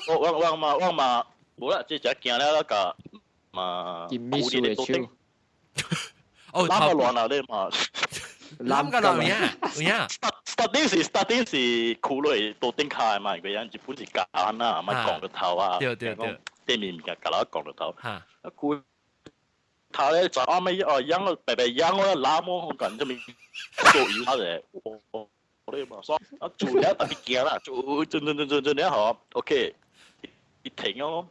我嘛，冇啦，即係驚咧個嘛，古啲嘅招。哦，攬個亂啊你嘛，攬個亂呀，starting 是苦類到頂卡嘛，個人日本是夾硬啊，咪講個頭啊，對，對面嘅夾鬧講個頭，佢。他咧就啱尾養白養我拉摸咁緊啫咪做要下嘅，我哋嘛，所以做咗特別驚啦，做咧嗬 ，OK， 一停咗，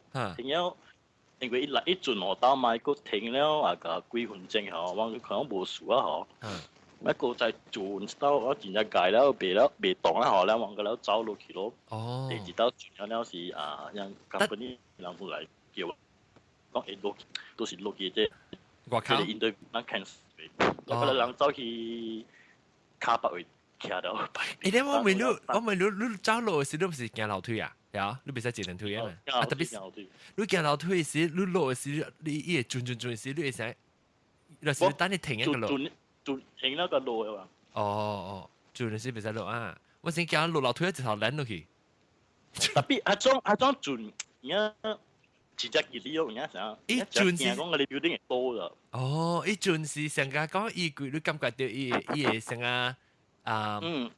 因為一轉我打埋個停了啊個幾分鐘嗬，我可能冇數啊嗬，一個再轉到我前一屆了，未動啦嗬，咧我個咧走落去咯，第二道轉咗了是人根本啲人冇嚟叫。講都是錄嘅啫，我靠！即係 interview 人 cancel，有個人走去卡巴位徛到白。我問你走路時，你唔是行樓梯啊？呀，你唔使自行車啊嘛？啊，特別你行樓梯時，你落時，你會轉時，你會使，就是等你停一個路。轉停那個路嘅嘛。哦，轉時唔使落啊！我先行落樓梯一直頭land落去。特別嗰種轉，而真正幾啲嘢啥？一轉是講你 building 多啦。哦，一轉是成個講伊句，你感覺到伊個成個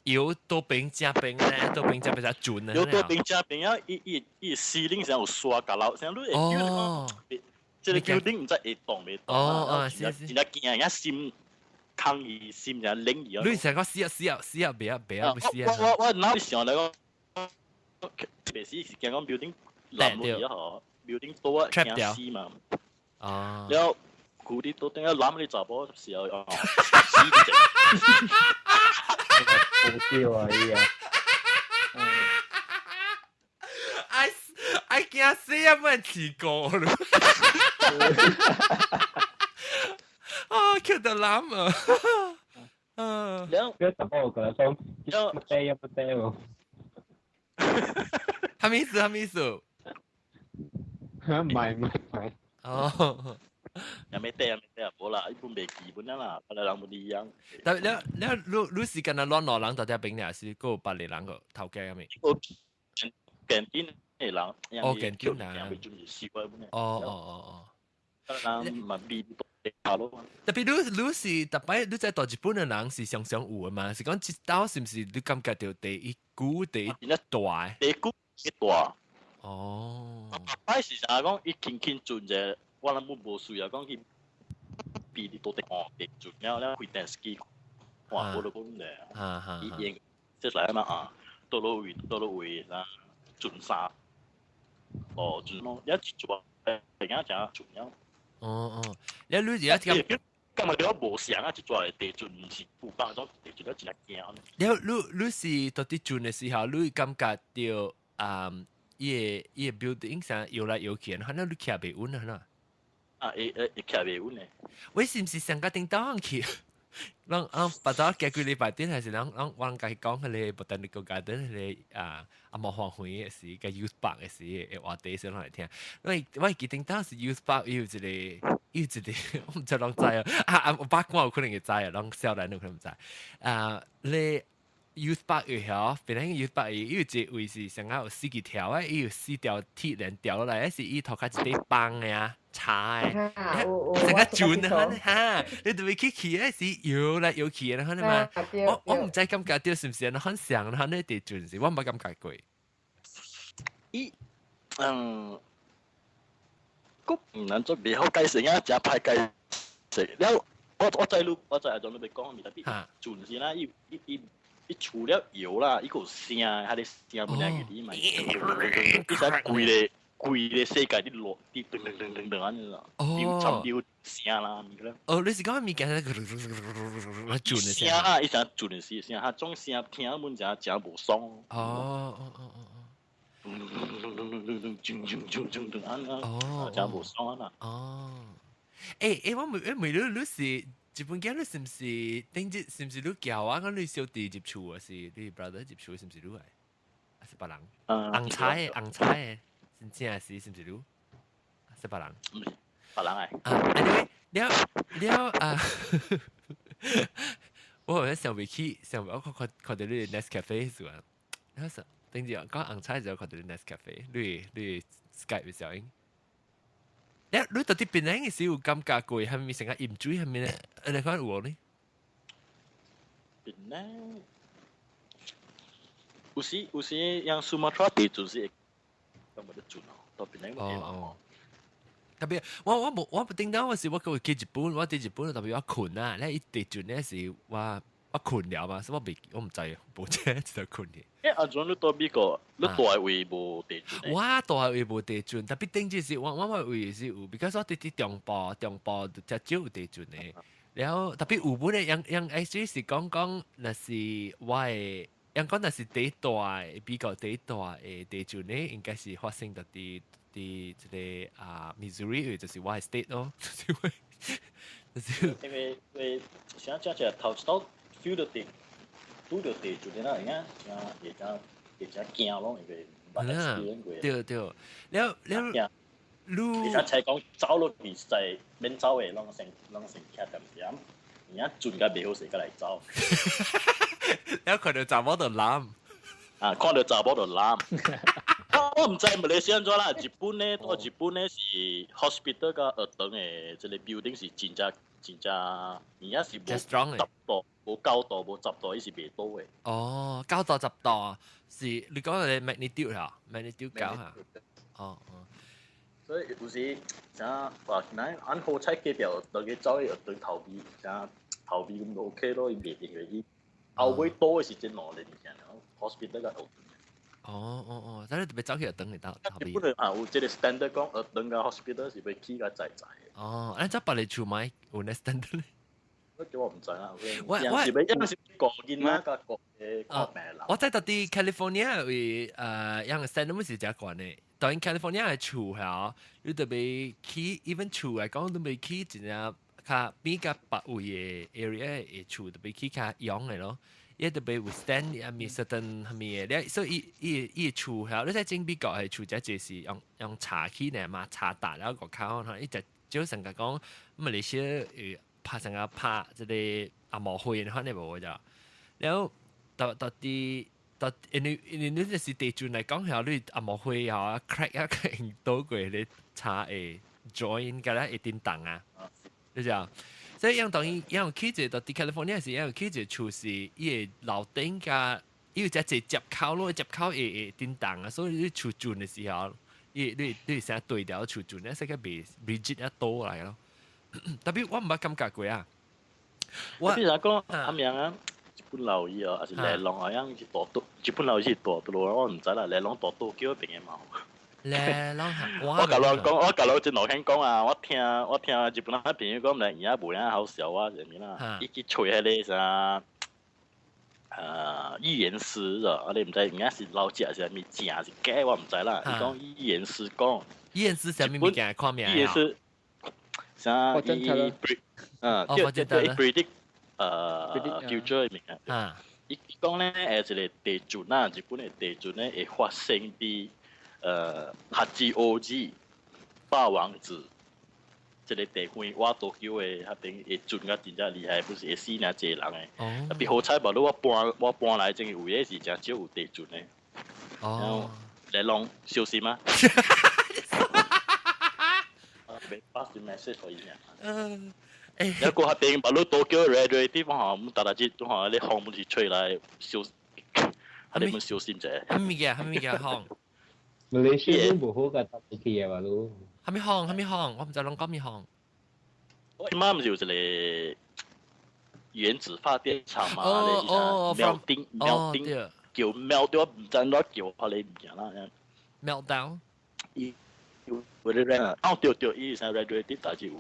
有多邊正邊咧，多邊正邊才轉咧。有多邊正邊啊！伊司令成有刷架樓，成你會叫你講，即係 building 唔知會動未動啊？真係驚人家心抗議心就領而。你成個死啊！別死啊！我哪想嚟講，特別是驚講 building 冧落去嗬。building 多啊，驚死嘛。哦。然後佢啲都點解攬你查波時候啊？好笑啊！依家。I can't say 啊，乜試過咯。啊，叫得攬啊！然後查波個講，乜爹喎？係咪意思？唔係。哦。又咩爹，冇啦，一般未基本啦，我哋兩冇啲樣。但你時間啊，亂落人大家邊咧是嗰八年人個頭家咪？個近天嘅人，近天人。哦。人咪變多下咯。特別你是特別你在大日本嘅人是常常有嘅嘛？是講一刀是唔是你感覺到第一股第一大？第一股一大。哦。擺是啥講？一輕轉啫。我諗冇需要講佢比你多啲地轉，然後咧佢電視機話冇得講嘅，已經即係嚟嘛啊，到到位啦，轉沙，轉咯，一做突然間就轉咗。哦，你而家今日你冇想啊，就做地轉唔是不幫種地轉都只係驚。你是到底轉嘅時候，你感覺到伊個 building 上搖來搖去，然後你徛袂穩啊？啊，徛袂穩咧。喂，是唔是上個叮當去？讓把到幾個禮拜天還是讓我家講佢哋 botanical garden 佢哋阿莫黃會嘅事，個 youth park 嘅事，誒話啲先嚟聽。我記叮當是 youth park 有一個，我唔知啷知啊！我八卦有可能會知啊，啷少年有可能唔知。你 youth park 有嗬，本來 youth park 有一個位是上下有四幾條啊，有四條鐵鏈掉落來，係伊頭殼一啲棒嘅啊。茶誒，成個轉啊嚇！你對佢企咧是搖來搖去，然後你嘛，我唔知感覺到是唔是很像，然後你哋轉時，我冇感覺過。個唔能做別好計成啊，只派計成。然後我在阿種你講咪特別轉時啦，伊除了搖啦，伊個聲，佢哋聲本來嘅啲嘛，伊使貴咧。貴嘅世界啲落啲噔咁樣，標參標聲啦，咪啦。哦，你是講咪講轉嘅聲啊？伊成轉嘅聲，嚇種聲聽本就真無爽。哦。真無爽啊！哦。誒，我問你是日本嘅，你是唔是頂日是唔是你教啊？我你小弟接觸啊，是你 brother 接觸是唔是你係？還是別人？紅菜。真正是唔是你？是別人？別人係。anyway，我好像想唔起，我看到你 Nescafe 是嘛？然後等陣講紅菜就看到你 Nescafe，你 Skype 嘅時候，你到底邊樣嘅時有感覺過？係咪成個飲水係咪咧？你講有呢？邊咧？有時像 Sumatra 地就是。咁冇得轉咯，到邊咧冇嘢咯。特別我叮當嗰時，我去日本，我喺日本特別我困啊，咧一地轉咧時我困了嘛，所以我唔知，冇車就困嘅。阿總你到邊個？你大位冇地轉？我大位冇地轉，特別頂住是我位是有，because 我啲中部就少有地轉嘅。然後特別有本咧，樣 actually 是講那是我嘅。人講那是第一大比較第一大嘅地轉咧，應該是發生在啲即個Missouri，就是我嘅 state 咯，因為想講就頭先 feel 到啲拄着地震啦，而家會真驚咯，因為捌 experience 過。對，了，你而且講走落去勢免走嘅，攏先徛點點，而家轉甲袂好勢，甲來走。了看到查某就攬。啊，看到查某就攬。我唔知馬來西亞安怎啦，日本咧是 hospital 甲學堂嘅，即個 building 是真正，而家是無10度，無9度，無10度，伊是袂到嘅。哦，9度10度是你講嘅 magnitude 嚇 ，magnitude 9嚇。哦。所以有時啥話，嗱，按好彩隔壁學堂嘅走去學堂頭尾，啥頭尾咁就 OK 咯，伊袂定嘅伊後尾多嘅是真攞嚟物件咯 ，hospital 甲學堂。哦，但係特別走去學堂嚟到後邊。日本啊，有即個 standard 講學堂甲 hospital 是要起甲在。哦，你走別嚟厝買有呢 standard 咧？我唔知啦，有時個囡仔甲個個病人。我知道啲 California 會樣 standard 是真懸嘅。當然 California 嘅厝嚇，你特別起 even 厝嚟講都未起真正較比較北位嘅 area 嘅厝特別起較勇嘅咯。伊特別 withstand 阿咪 certain 係咪嘢？所以伊厝嚇，你睇正美國係厝只就是用茶起嚟嘛，茶大แล้ว個靠嚇，伊就成日講馬來西亞拍成日拍即係阿毛灰可能冇咋，然後到啲你就是地轉嚟講下，你阿毛灰啊 crack 一個多過你茶誒 join 嘅啦，一定當啊，你知啊？所以當然有起住到啲 California 是有起住厝是伊樓頂加伊只接口咯，接口會叮當啊，所以你厝轉嘅時候，你成日對調厝轉咧，識個未 rigid 一多嚟咯。特別我唔捌感覺過啊。我譬如講咁樣啊，日本佬伊哦，還是雷龍好像是大多，日本佬是大多咯，我唔知啦，雷龍大多叫邊個嘛？咧，我甲人講，我甲人真老兄講啊，我聽日本人朋友講嚟，而家無人好笑啊，什麼啦？伊去吹迄個啥語言師啊，你唔知而家是老食是咪正是假，我唔知啦。伊講語言師講，語言師啥物件看名啊？語言師啥？叫 predict future 名啊。伊講咧，一個地震啊，日本嘅地震咧會發生啲。八支 OG 霸王子，這個地方我多久嘅迄邊會準甲真正厲害，不是會死那濟人嘅。特別好彩無咯，我搬來種位嘅是真少有地震嘅。哦，雷龍小心啊！別發啲 message 可以咩？一個迄邊無咯多久 radio 地方嚇，唔大隻都嚇，你風唔是吹來小，迄啲要小心者。係咪嘅風？馬來西亞都冇好嘅特別嘢話咯。係咪行？我唔知啷講咪行。我媽咪就一個原子發電廠嘛，你melting 叫 melt 咗，唔知點叫佢哋唔見啦。meltdown。為咗咧，對，伊係 radioactive，但係有，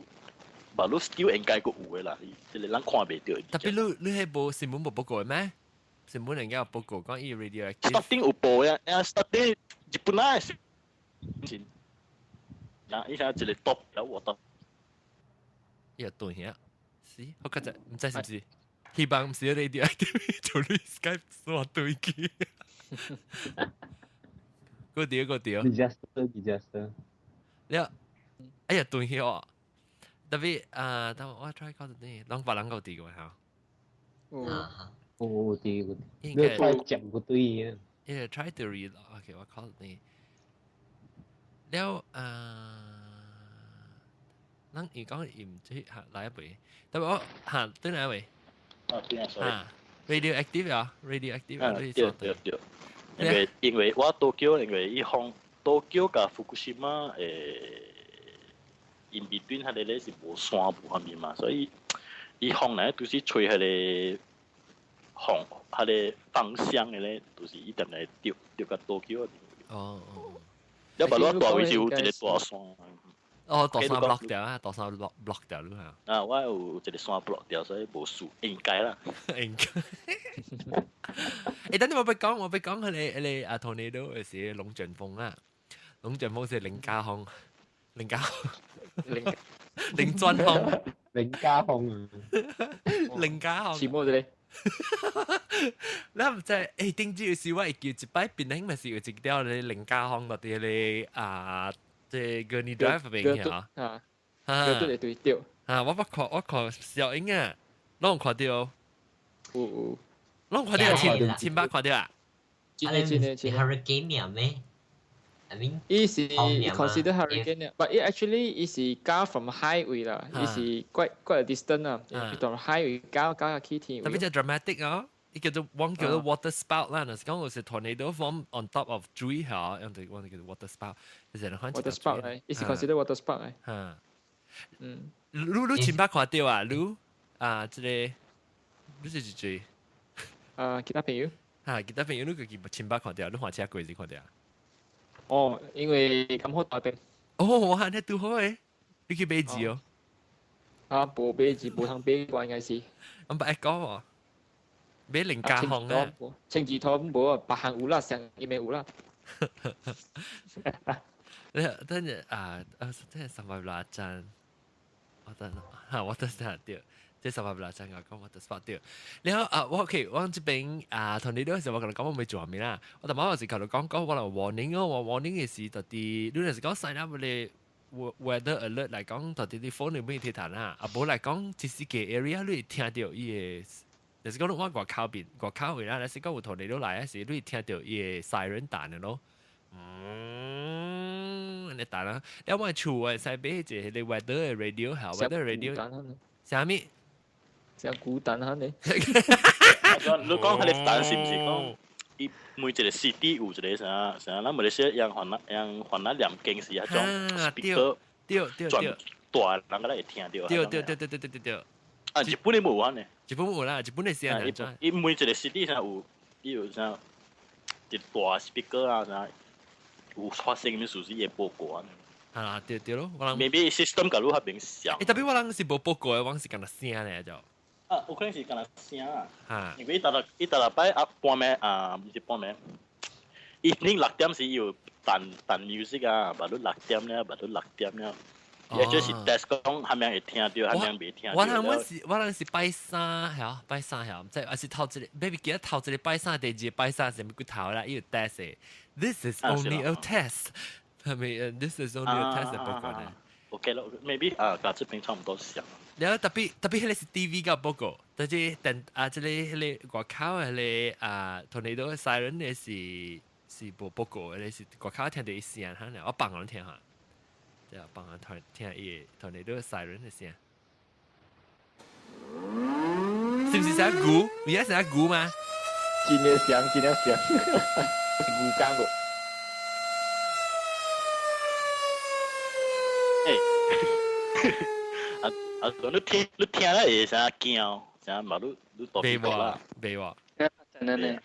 馬路 still 應該個有嘅啦，即係人看唔到。特別你係報新聞冇報告嘅咩？新聞人家有報告講伊 radioactive。starting 有報呀，starting 日本啊，嗱，依家一個 top 有我得。又斷嘢，是，我覺得唔知是唔是，希望唔是 radioactive， 做你 Skype 所對機。個屌。disaster。你哎呀斷嘢喎，特別等我 try 講啲，啷把啷個啲嘅嚇。啲，你 try 接嗰堆嘢。Yeah, try to read. Okay, 我 call 你。แล้วนั่งอีกก็อิ่มที่หาหลายปีแต่ว่าหาตัวไหนเว้ยradioactive 啊 radioactive 啊對，因為我東京因為伊方東京甲福島in between 迄個咧是無山無啥物嘛，所以伊方咧都是吹迄個風迄個方向嘅咧，都是一定來掉到東京嗰邊。哦。要不然大位就有一個大山。哦，大山 block 掉啊，大山 block 掉咯嚇。啊，我有一個山 block 掉，所以無事，應該啦。應該。誒，等陣我俾講佢哋啊 tornado 嘅時龍捲風啊，龍捲風是零加風，零轉風，零加風啊，零加風。似冇啫？咱唔知頂朝時我會叫一擺檳榔，咪是有一條咧林家巷嗰啲咧即個你 drive 邊嘅啊，對對對，我看小英啊，攏看到，有，攏看到千百看到啊，真係 hurricane 咩？I mean, it is considered hurricane, but it actually is far from highway 啦， it is quite a distance 啦，從 highway 交下去天。特別就 dramatic 啊，呢叫做叫做 water spout 啦，嗱，講係 tornado form on top of tree 嚇，用哋叫做 water spout，其實係 water spout 嚟 ，it is considered water spout 嚟。嚇，你前排看到啊，你即個你是幾其他朋友其他朋友你個前排看到，你換車過時看到啊？哦，因為咁好大病。我喊你拄好誒，你去買字哦。無買字，無通買慣應該是。咁唔係講喎，買零加項啊。青字頭冇啊，白行有啦，成日咪有啦。等陣真係300張，我等下掉。即係300張我講我就 spot 掉。然後我這邊同你嗰時我同你講我未做下面啦。我頭先有時同你講我能 warning 咯，warning 嘅事特啲，你有時講 sign up 你 weather alert 嚟講特啲啲 phone 你冇睇彈啦。冇嚟講即使嘅 area 你聽到伊個，有時講我外口位啦，有時講有同你都來嗰時你聽到伊個 siren 彈嘅咯。你彈啦，因為厝誒使買就係你 weather radio 嚇 weather radio 啥物？成孤單下你。你講佢哋單是唔是講？伊每一個 city 有一個啥，咱馬來西亞樣環那兩間是迄種 speaker， 轉大人個會聽到。對。日本你冇安呢？日本冇啦，日本你試下轉。伊每一個 city 上有啥一大 speaker 啊啥，有發生咩事也報告啊。對咯，maybe system 甲你較明顯。特別我人是無報告嘅，我是干那聲咧就。有可能是干那聲啊。因為伊逐禮拜半暝唔是半暝 ，evening 6點時有彈 music 啊，บัด6點了，บัด6點了。也就是 test 講，係咪會聽到，係咪未聽到。我人是拜三係，唔知還是頭一個 ，baby 記得頭一個拜三，第二個拜三是咪佢頭啦？伊有 test 嘅 ，this is only a test。係咪？This is only a test 嘅報告咧。OK 咯 ，maybe 甲這邊差唔多像。然後特別迄個是 TV 嘅報告，但係即個外口迄個同你都 siren 嘅是無報告嘅，是外口聽到伊聲嚇咧，我幫人聽下，即係幫人聽伊同你都 siren 嘅聲。是唔是成鼓？而家成鼓嗎？真嘅聲，鼓講過。你聽了會啥驚？啥嘛？你多啲講啦。未喎。真係呢？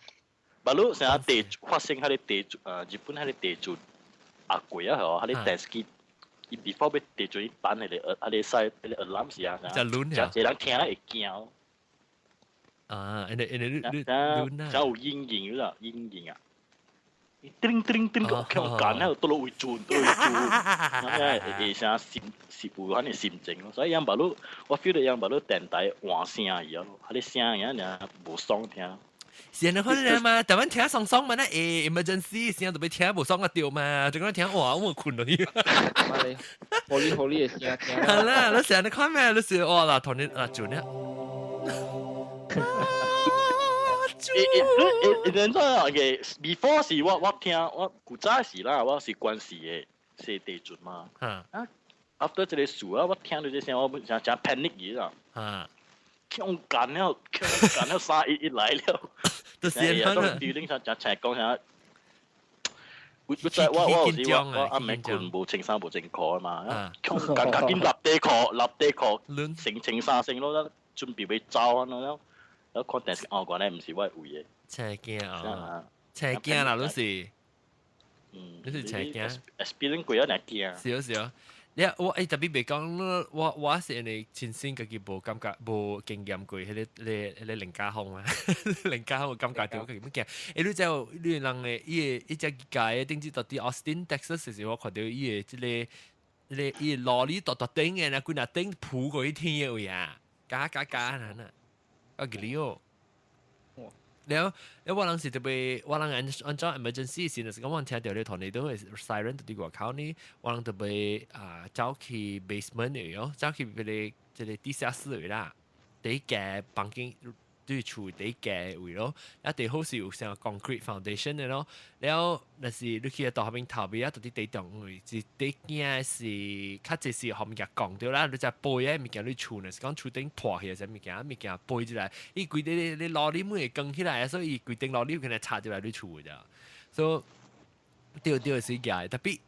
嘛？你啥地發生喺啲地日本喺啲地震貴啊！嗬，喺啲電視機，伊 before 要地震，伊彈喺啲細啲 alarm 時啊，就亂啊！有人聽了會驚。你真有陰影啦，陰影啊！叮叮叮，我揀喺度多路會轉，啥是有嗰啲心情咯。所以樣把路，我 feel 到樣把路電台換聲而咯，嗰啲聲樣無爽聽。是你可能嘛，台灣聽爽嘛，那emergency 聲就俾聽無爽個掉嘛，就講聽哇，我困到伊。好哩嘅聲聽。係啦，你成日看咩？你是哇嗱，同你轉咧。人哋嘅 before 是我聽我古早時啦，我是關係嘅是地震嘛。after 這個事啊，我聽到這聲，我真 panic 嘢啦。強幹了3一來了。就是啊。都對你真講下，我有時我唔係困無清衫無正褲啊嘛。強幹緊立地褲，清衫先咯，準備要走啊咯。แล้วคนแต่ออกก่อนได้ไม่ใช่ว่าอุ้ยแช่แก้วแช่แก้วล่ะรู้สึกแช่แก้ว experience 貴啊แน่แก้ว少你我特別別講我是你親身自己無感覺無經驗過迄個零加風啊零加風感覺到佢乜嘅你知道你人嘅伊隻街頂住到啲 Austin Texas 時我看到伊嘅伊羅里大頂嘅那佢那頂鋪過去天嘅位啊加啊！我記你哦，了我當時特別我人按照 emergency 時，就是講我聽到你同你都係 siren 到啲外口呢，我人特別走去 basement 嚟咯，走去即係地下室嚟啦，第一間房間對厝第一間位咯，一地好似有成個 concrete foundation 嘅咯，了但是你去到後面頭邊啊，到啲地洞位，是第件是較濟是後面嘅講掉啦，你就背嘅物件你厝呢，是講厝頂破起嚟物件背起來，伊規定你攞你每更起來，所以規定攞你可能插入來你厝咋，所以對是嘅，特別。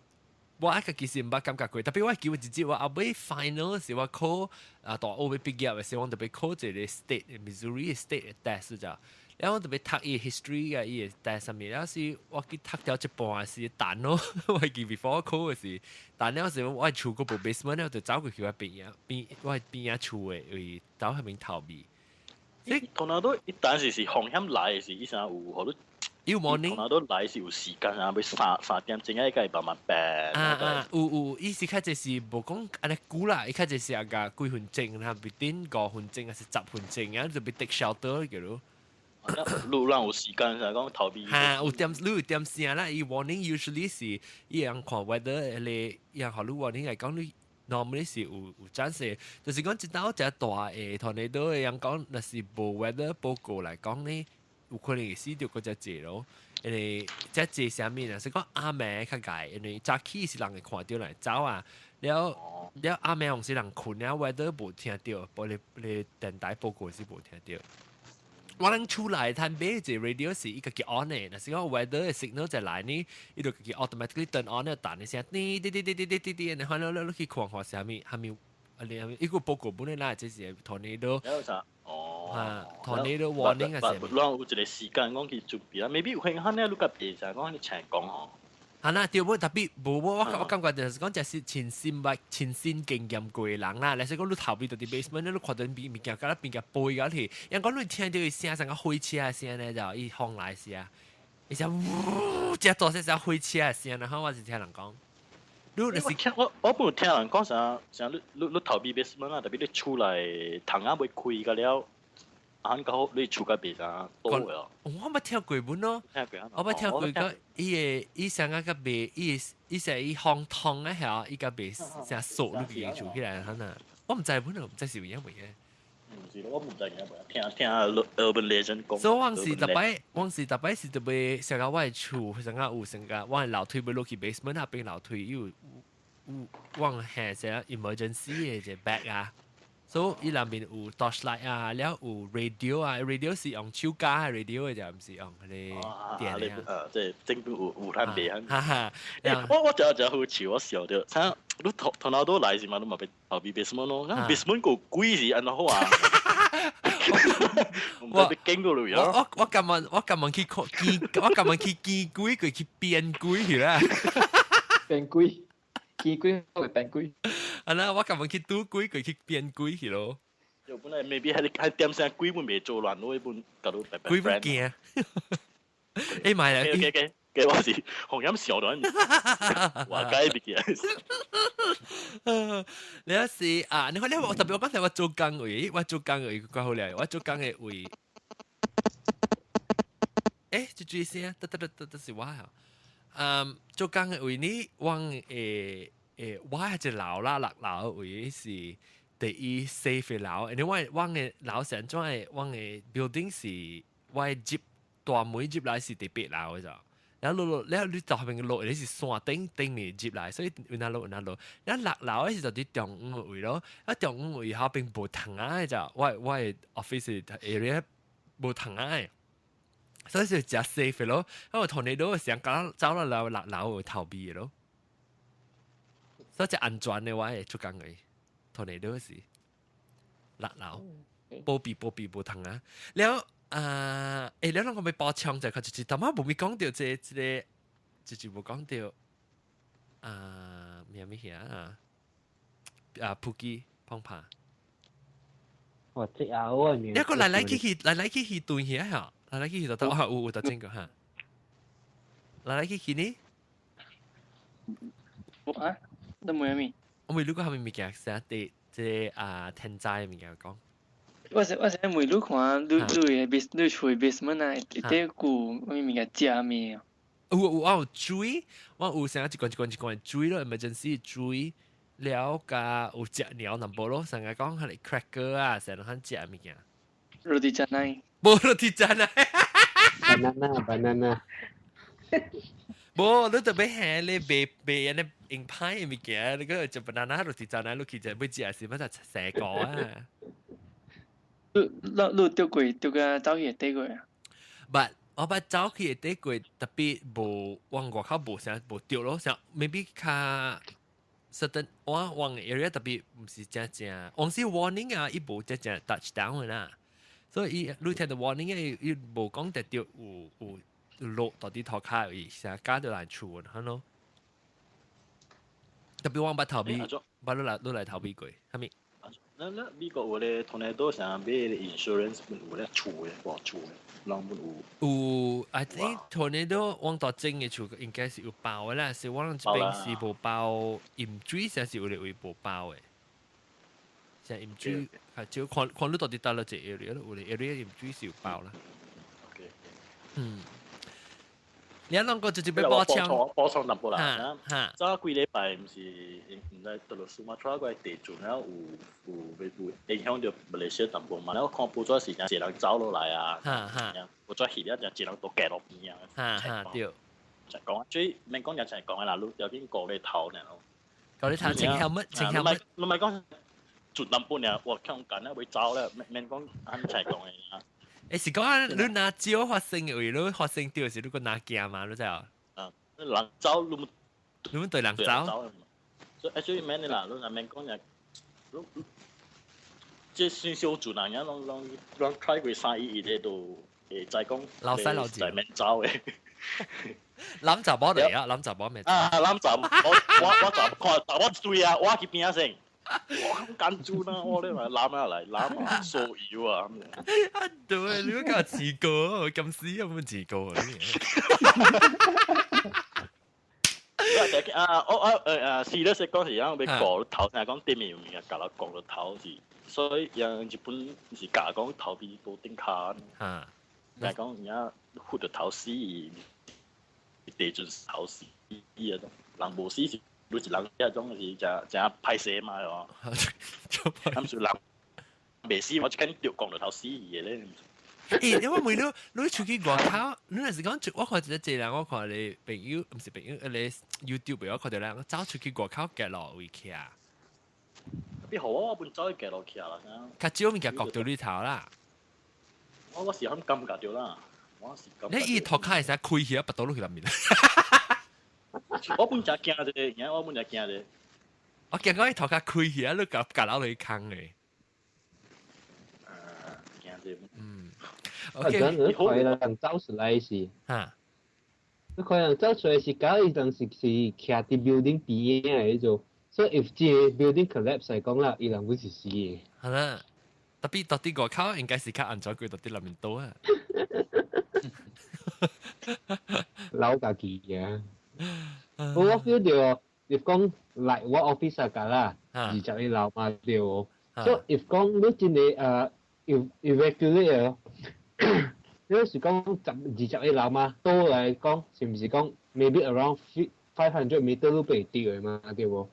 我一個其實唔捌感覺過，特別我記我自己我後尾 final 時我考大學畢業嘅時候，我特別考一個 state Missouri state 嘅 test 咋，然後我特別讀伊 history 嘅伊個 test 上面，有時我記讀到一半是彈咯，我記 before 我考嘅時，彈了時我厝嗰部 basement 我就走過去我邊我邊啊厝嘅位走喺邊逃避。即同埋都一旦是風險來嘅時，伊想有好多。有 morning， 同埋都來是有時間啊，要3點鐘啊，伊個係慢慢病。有，伊是較濟是無講安尼久啦，伊較濟是個幾分鐘，然後between 5分鐘還是10分鐘啊，就被 take shelter 嘅咯。路讓有時間就係講逃避。有點聲啦，伊 warning usually 是伊樣看 weather 咧，伊樣學你 warning 嚟講你。normally 是有暫時，就是講一到一大誒tornado嘅樣講，若是無 weather 報告嚟講呢。有可能會死掉嗰隻字咯，因為隻字上面啊，是講阿妹較解，因為早起是人會看到嚟走啊，了阿妹用是人困了，weather 無聽到，無你電台報告是無聽到。我能出來睇咩隻 radio 是一個叫 on 嘅，但是講 weather 嘅 signal 就來呢，伊就叫 automatically turn on 咧，彈一聲，滴，你看你去看看下面，一個報告本來啦，即係 tornado。tornado warning 啊，是。有一個時間講去準備啊 ，maybe 有輕輕咧，你個別就係講你請講哦。係啦，對冇特別冇我感覺就是講就是前線經驗過嘅人啦。你說講你頭邊到啲 basement，你看到邊件嗰邊嘅背嗰條，人講你聽到佢聲成個開車嘅聲咧，就伊風來時啊，伊就呜，只大聲聲開車嘅聲，然後我就聽人講。我本來聽人講成你頭邊 basement 啦，特別你出來窗啊未開個了。啱講你厝個邊啊，多嘅。我冇聽過本咯，我冇聽過個伊成個邊，伊成伊烘湯嘅係伊個邊成熟你邊做起來可能，我唔知本來唔知是為乜嘢。唔知我唔知嘅，聽 urban legend 講。所以往時特別是特別成個我嘅厝，成個有成個我嘅樓梯要落去 basement 那邊樓梯有往下成 emergency 嘅隻 bag 啊。所以伊內面有 torchlight 啊，了有 radio 啊 ，radio 是用手架 radio 嘅就唔是用嗰啲電啊。即係正邊有攤地啊。哈哈，我就好笑，我笑到，睇你頭腦都來時嘛，都冇俾後邊 basement 咯，basement 個鬼是安怎好啊？我經過路樣。我今晚去見鬼，佢去變鬼去啦。變鬼。見鬼會變鬼，係啦，我今日去賭鬼，佢去變鬼去咯。又本來未必係點聲鬼本未做亂咯，一般搞到白白。鬼本驚。誒買啦。嘅我是紅飲笑到，話解別嘅。你有時啊，你看我特別我剛才我做工位，怪好靚，我做工嘅位。誒，就注意先，得是我啊。做工嘅位呢，往我係隻樓啦，落樓位是第一 safe 嘅樓，因為往嘅樓成種係往嘅 building 是我係接大門接來是第8樓嘅咋，然後你到後面嘅路你是山頂面接來，所以有哪路，然後落樓咧就啲中午嘅位咯，中午位後邊無窗啊嘅咋，我係 office area 無窗啊嘅。所以就真 safe 咯，因為同你都成走落樓會逃避嘅咯，所以就安全嘅話係出工嘅，同你都是落樓，保庇無通啊。แล้วแล้วเราก็ไปปอช่อง就佢就但係冇咪講到這就冇講到咩嘢普吉碰爬。我知啊，我明。一個嚟去斷嘢嚇。來去就得，有得真個哈。來去呢？啊？都冇咩？我未รู้過係咪物件，成日啲天災物件講。我是每路看路嘅 business 处 basement 啊，一啲股我咪嘅食咩啊？我有追，我有成一罐追咯 ，emergency 追。了加有食鳥淡薄咯，成日講係嚟 cracker 啊，成日肯食物件。roti canai。冇 roti canai。banana。冇，你特別係你白人嘅硬派嘅物件，你嗰就 banana roti canai，你其實要食是乜就成個啊。你丟個走去地過啊？我把走去地過特別無往外口無成無丟咯，成 maybe 卡。certain 我area 特別唔是正，我是 warning 啊，伊無正 touchdown 啦，所以你聽到 warning 伊無講得到有落到啲頭卡而成加到難處啊，咯。特別我捌頭尾，捌你來頭尾過，係咪？那美國有咧tornado想買 insurance 有咧厝嘅，保厝嘅，啷本有。有 ，I think tornado 往到整嘅厝應該是有包嘅啦，是我這邊是無包，鹽水才是有咧會無包嘅。像鹽水係只看你到底到了這 area 有咧 area 鹽水是有包啦。你兩個直接俾補充淡薄啦。早幾禮拜唔是唔知到落蘇馬特個地震了，有影響到馬來西亞淡薄嘛？然後看報紙時間，一人走落來啊，報紙戲咧就一人都夾落邊啊。對。就講最免講就係講嘅啦，你有邊個你頭呢？個你頭情向乜？唔係講盡淡薄呢，我看緊咧會走咧，免講啱齊講嘅啦。是講你拿招發生嘅位，你發生掉時你個拿鏡嘛，你知啊？人走你們對人走。所以免你啦，你嗱免講就，即算小做人呀，讓 try 過生意咧都誒再講。老細老姐。免走嘅。諗就冇嚟啊！諗就冇咩。諗就我就看，我對啊，我去邊啊先。我咁緊住啦，我呢咪攬下嚟攬下掃妖啊咁樣。對，你嗰個自告，咁屎有冇自告啊？我試咗食嗰時，因為講頭先係講對面有面嘅，隔落講到頭是，所以人日本是假講頭邊都頂卡。但係講而家活到頭死，地震頭死依啊都，人無死是。你是人一種是就拍攝嘛，係嘛？咁算人未死，我就跟掉講到頭死嘢咧。因為每你出去外口，你係時講，我看一隻人，我看你朋友唔是朋友，你 YouTube 我看到咧，走出去外口夾落位去啊。邊好啊？我本走去夾落去啦。較少物件角到你頭啦。我時肯咁夾掉啦，我時咁。你伊頭殼係使開起，拔到落去入面。我本就驚啫，而家我本就驚啫。我見講伊頭殼開起，你夾落去坑嘅。驚啫。OK。你可能走出來是。你可能走出來是搞一陣是徛喺 building 邊嘅嗰種，所以 if 這 building collapse 嚟講啦，伊人會是死嘅。係啦，特別到啲外口應該是較安全過到啲入面多啊。老家己嘅。我 feel 到，if 講 like 我 office 㗎啦，21樓嘛對喎。So if 講你真係evacuate 你是講21樓嘛，都嚟講是唔是講 maybe around 500 meter 都被跌嘛對喎？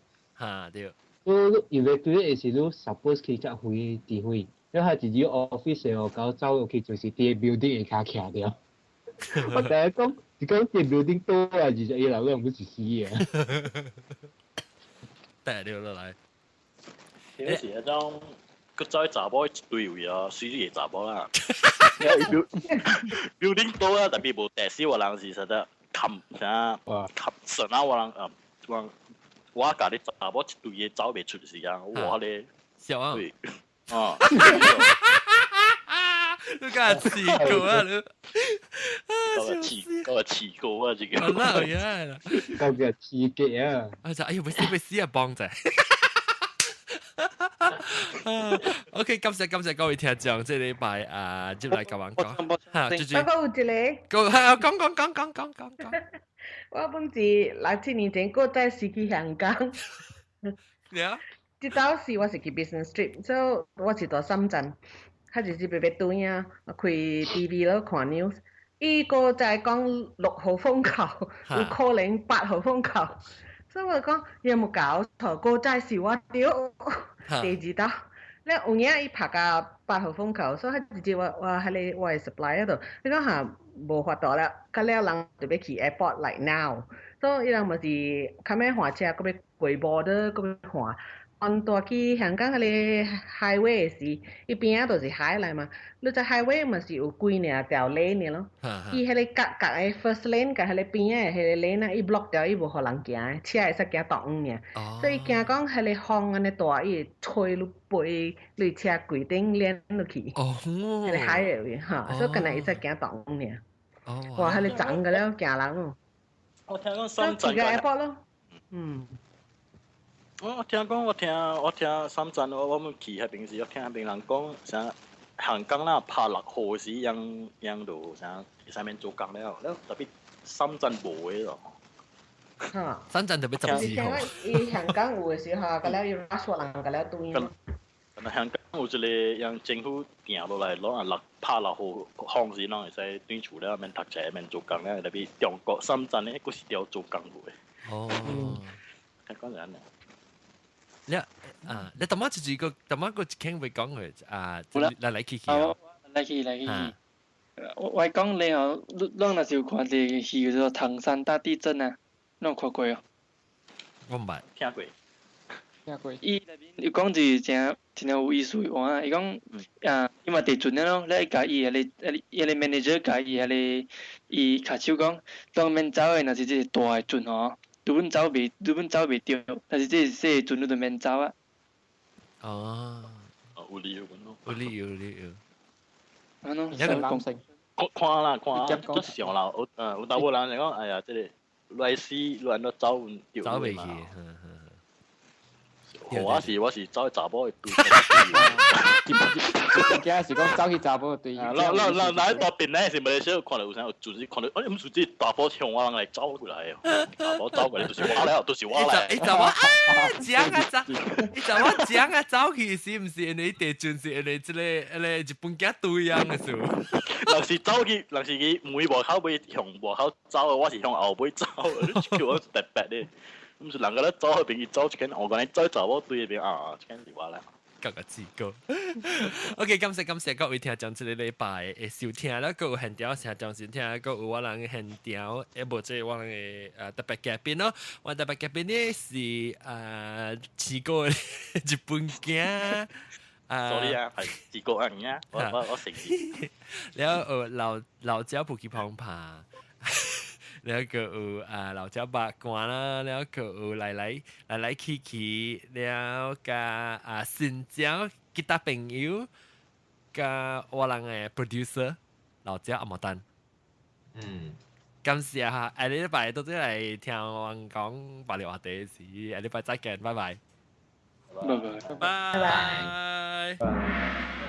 對。So evacuate 時都 suppose 可以執回地回，因為自己 office 嘅搞走落去就是啲 building 嘅卡徛掉。我第一講。是講啲 building 多啊，21樓都唔會是死嘅。得了落來。有時一種個仔查某一堆位啊，水嘢查某啦。building 多啊，特別無地勢，我人是實在冚啥冚神啊！我家啲查某一堆嘢走未出時啊，我咧。笑啊！啊！你梗係試過啊！嗰個試過啊！自己。好啦，係啦。嗰個刺激啊！我就哎呀，會死啊，幫仔。OK， 感謝各位聽眾，即係禮拜接嚟咁樣講。嚇，最最。嗰個一個。講。我本是6、7年前我在時去香港。你啊？這當時我是去 business trip，所以我是到深圳。較日白白對啊，開 TV 咯看 news。伊個就係講6號風球，有可能8號風球，所以我講有冇搞錯？個就係笑我屌地址到，你有影伊拍個8號風球，所以直接話喺你我 supply 嗰度，你講下無法度啦，咁了人就要去 airport like now，所以伊人咪是較尾換車，個要過 border，個要換。on 大去香港迄個 highway 時，伊邊仔都是海來嘛。你只 highway 嘛是有幾呢條 lane 咯。伊迄個隔誒 first lane 甲迄個邊仔誒迄個 lane 啊，伊 block 掉，伊無互人行，車會使行倒遠爾。所以驚講迄個風安尼大，伊吹你背，你車櫃頂連落去。哦。迄個海誒位嚇，所以干那會使行倒遠爾。哦。哇！迄個長個了驚人哦。我聽講深圳。個 airport 咯。嗯。我聽深圳，我冇去迄邊時，我聽迄邊人講，像香港啦拍落雨時，樣度像上面做工了，特別深圳無誒咯。嚇！深圳特別浸時候。伊香港有誒時候，個了伊拉索人個了對咯。香港有一個讓政府行落來，攞人拍落雨風時，啷會使對厝了，免讀冊，免做工了，特別中國深圳咧，佫是條做工誒。哦。聽講人啊。你頭晚就個頭晚個傾會講佢嚟去去。嚟去。我講你哦，你若是有看啲戲叫做唐山大地震啊，你有看過哦？我唔係。聽過。伊內面有講就真有意思嘅話，伊講伊嘛地震咯，你甲伊迄個 manager 甲伊迄個伊卡手講，當面走誒，若是即大誒震吼。日本走袂掉，但是這細船你就免走啊。哦。有理由咯。有理由。啊喏，一個講性。看啦，都上啦，有大部分人講，哎呀，即個來時亂到走唔掉。走袂去。我是走去查某嘅對。驚是講走去查某嘅對。嗱喺大邊咧，是咪先看到有啥有準時看到，唔是即大波向我人嚟走過來哦，大波走過來就是我咧，就是我咧。你就話講啊走，你就話講啊走去是唔是？你地準是你即個日本家對樣嘅數。人是走去，人是佢每步口尾向步口走，我是向後尾走，叫我特別咧。唔是人個咧走去邊走一間，我講你走查某對邊啊，一間是我咧。各個自告。OK，感謝各位聽眾，這個禮拜嘅收聽啦，各有現條聽眾收聽，各有我人嘅現條，一無即係我人嘅特別嘉賓咯。我特別嘉賓呢是試過日本嘅。sorry 啊，係試過啊，我承認。然後老椒不去碰爬。然後佢有老椒八卦啦，然後佢有來去，然後加新疆其他朋友，加我人嘅 producer 老椒阿莫丹。感謝哈，下禮拜到底嚟聽我講白聊話題時，下禮拜再見，拜拜。拜拜。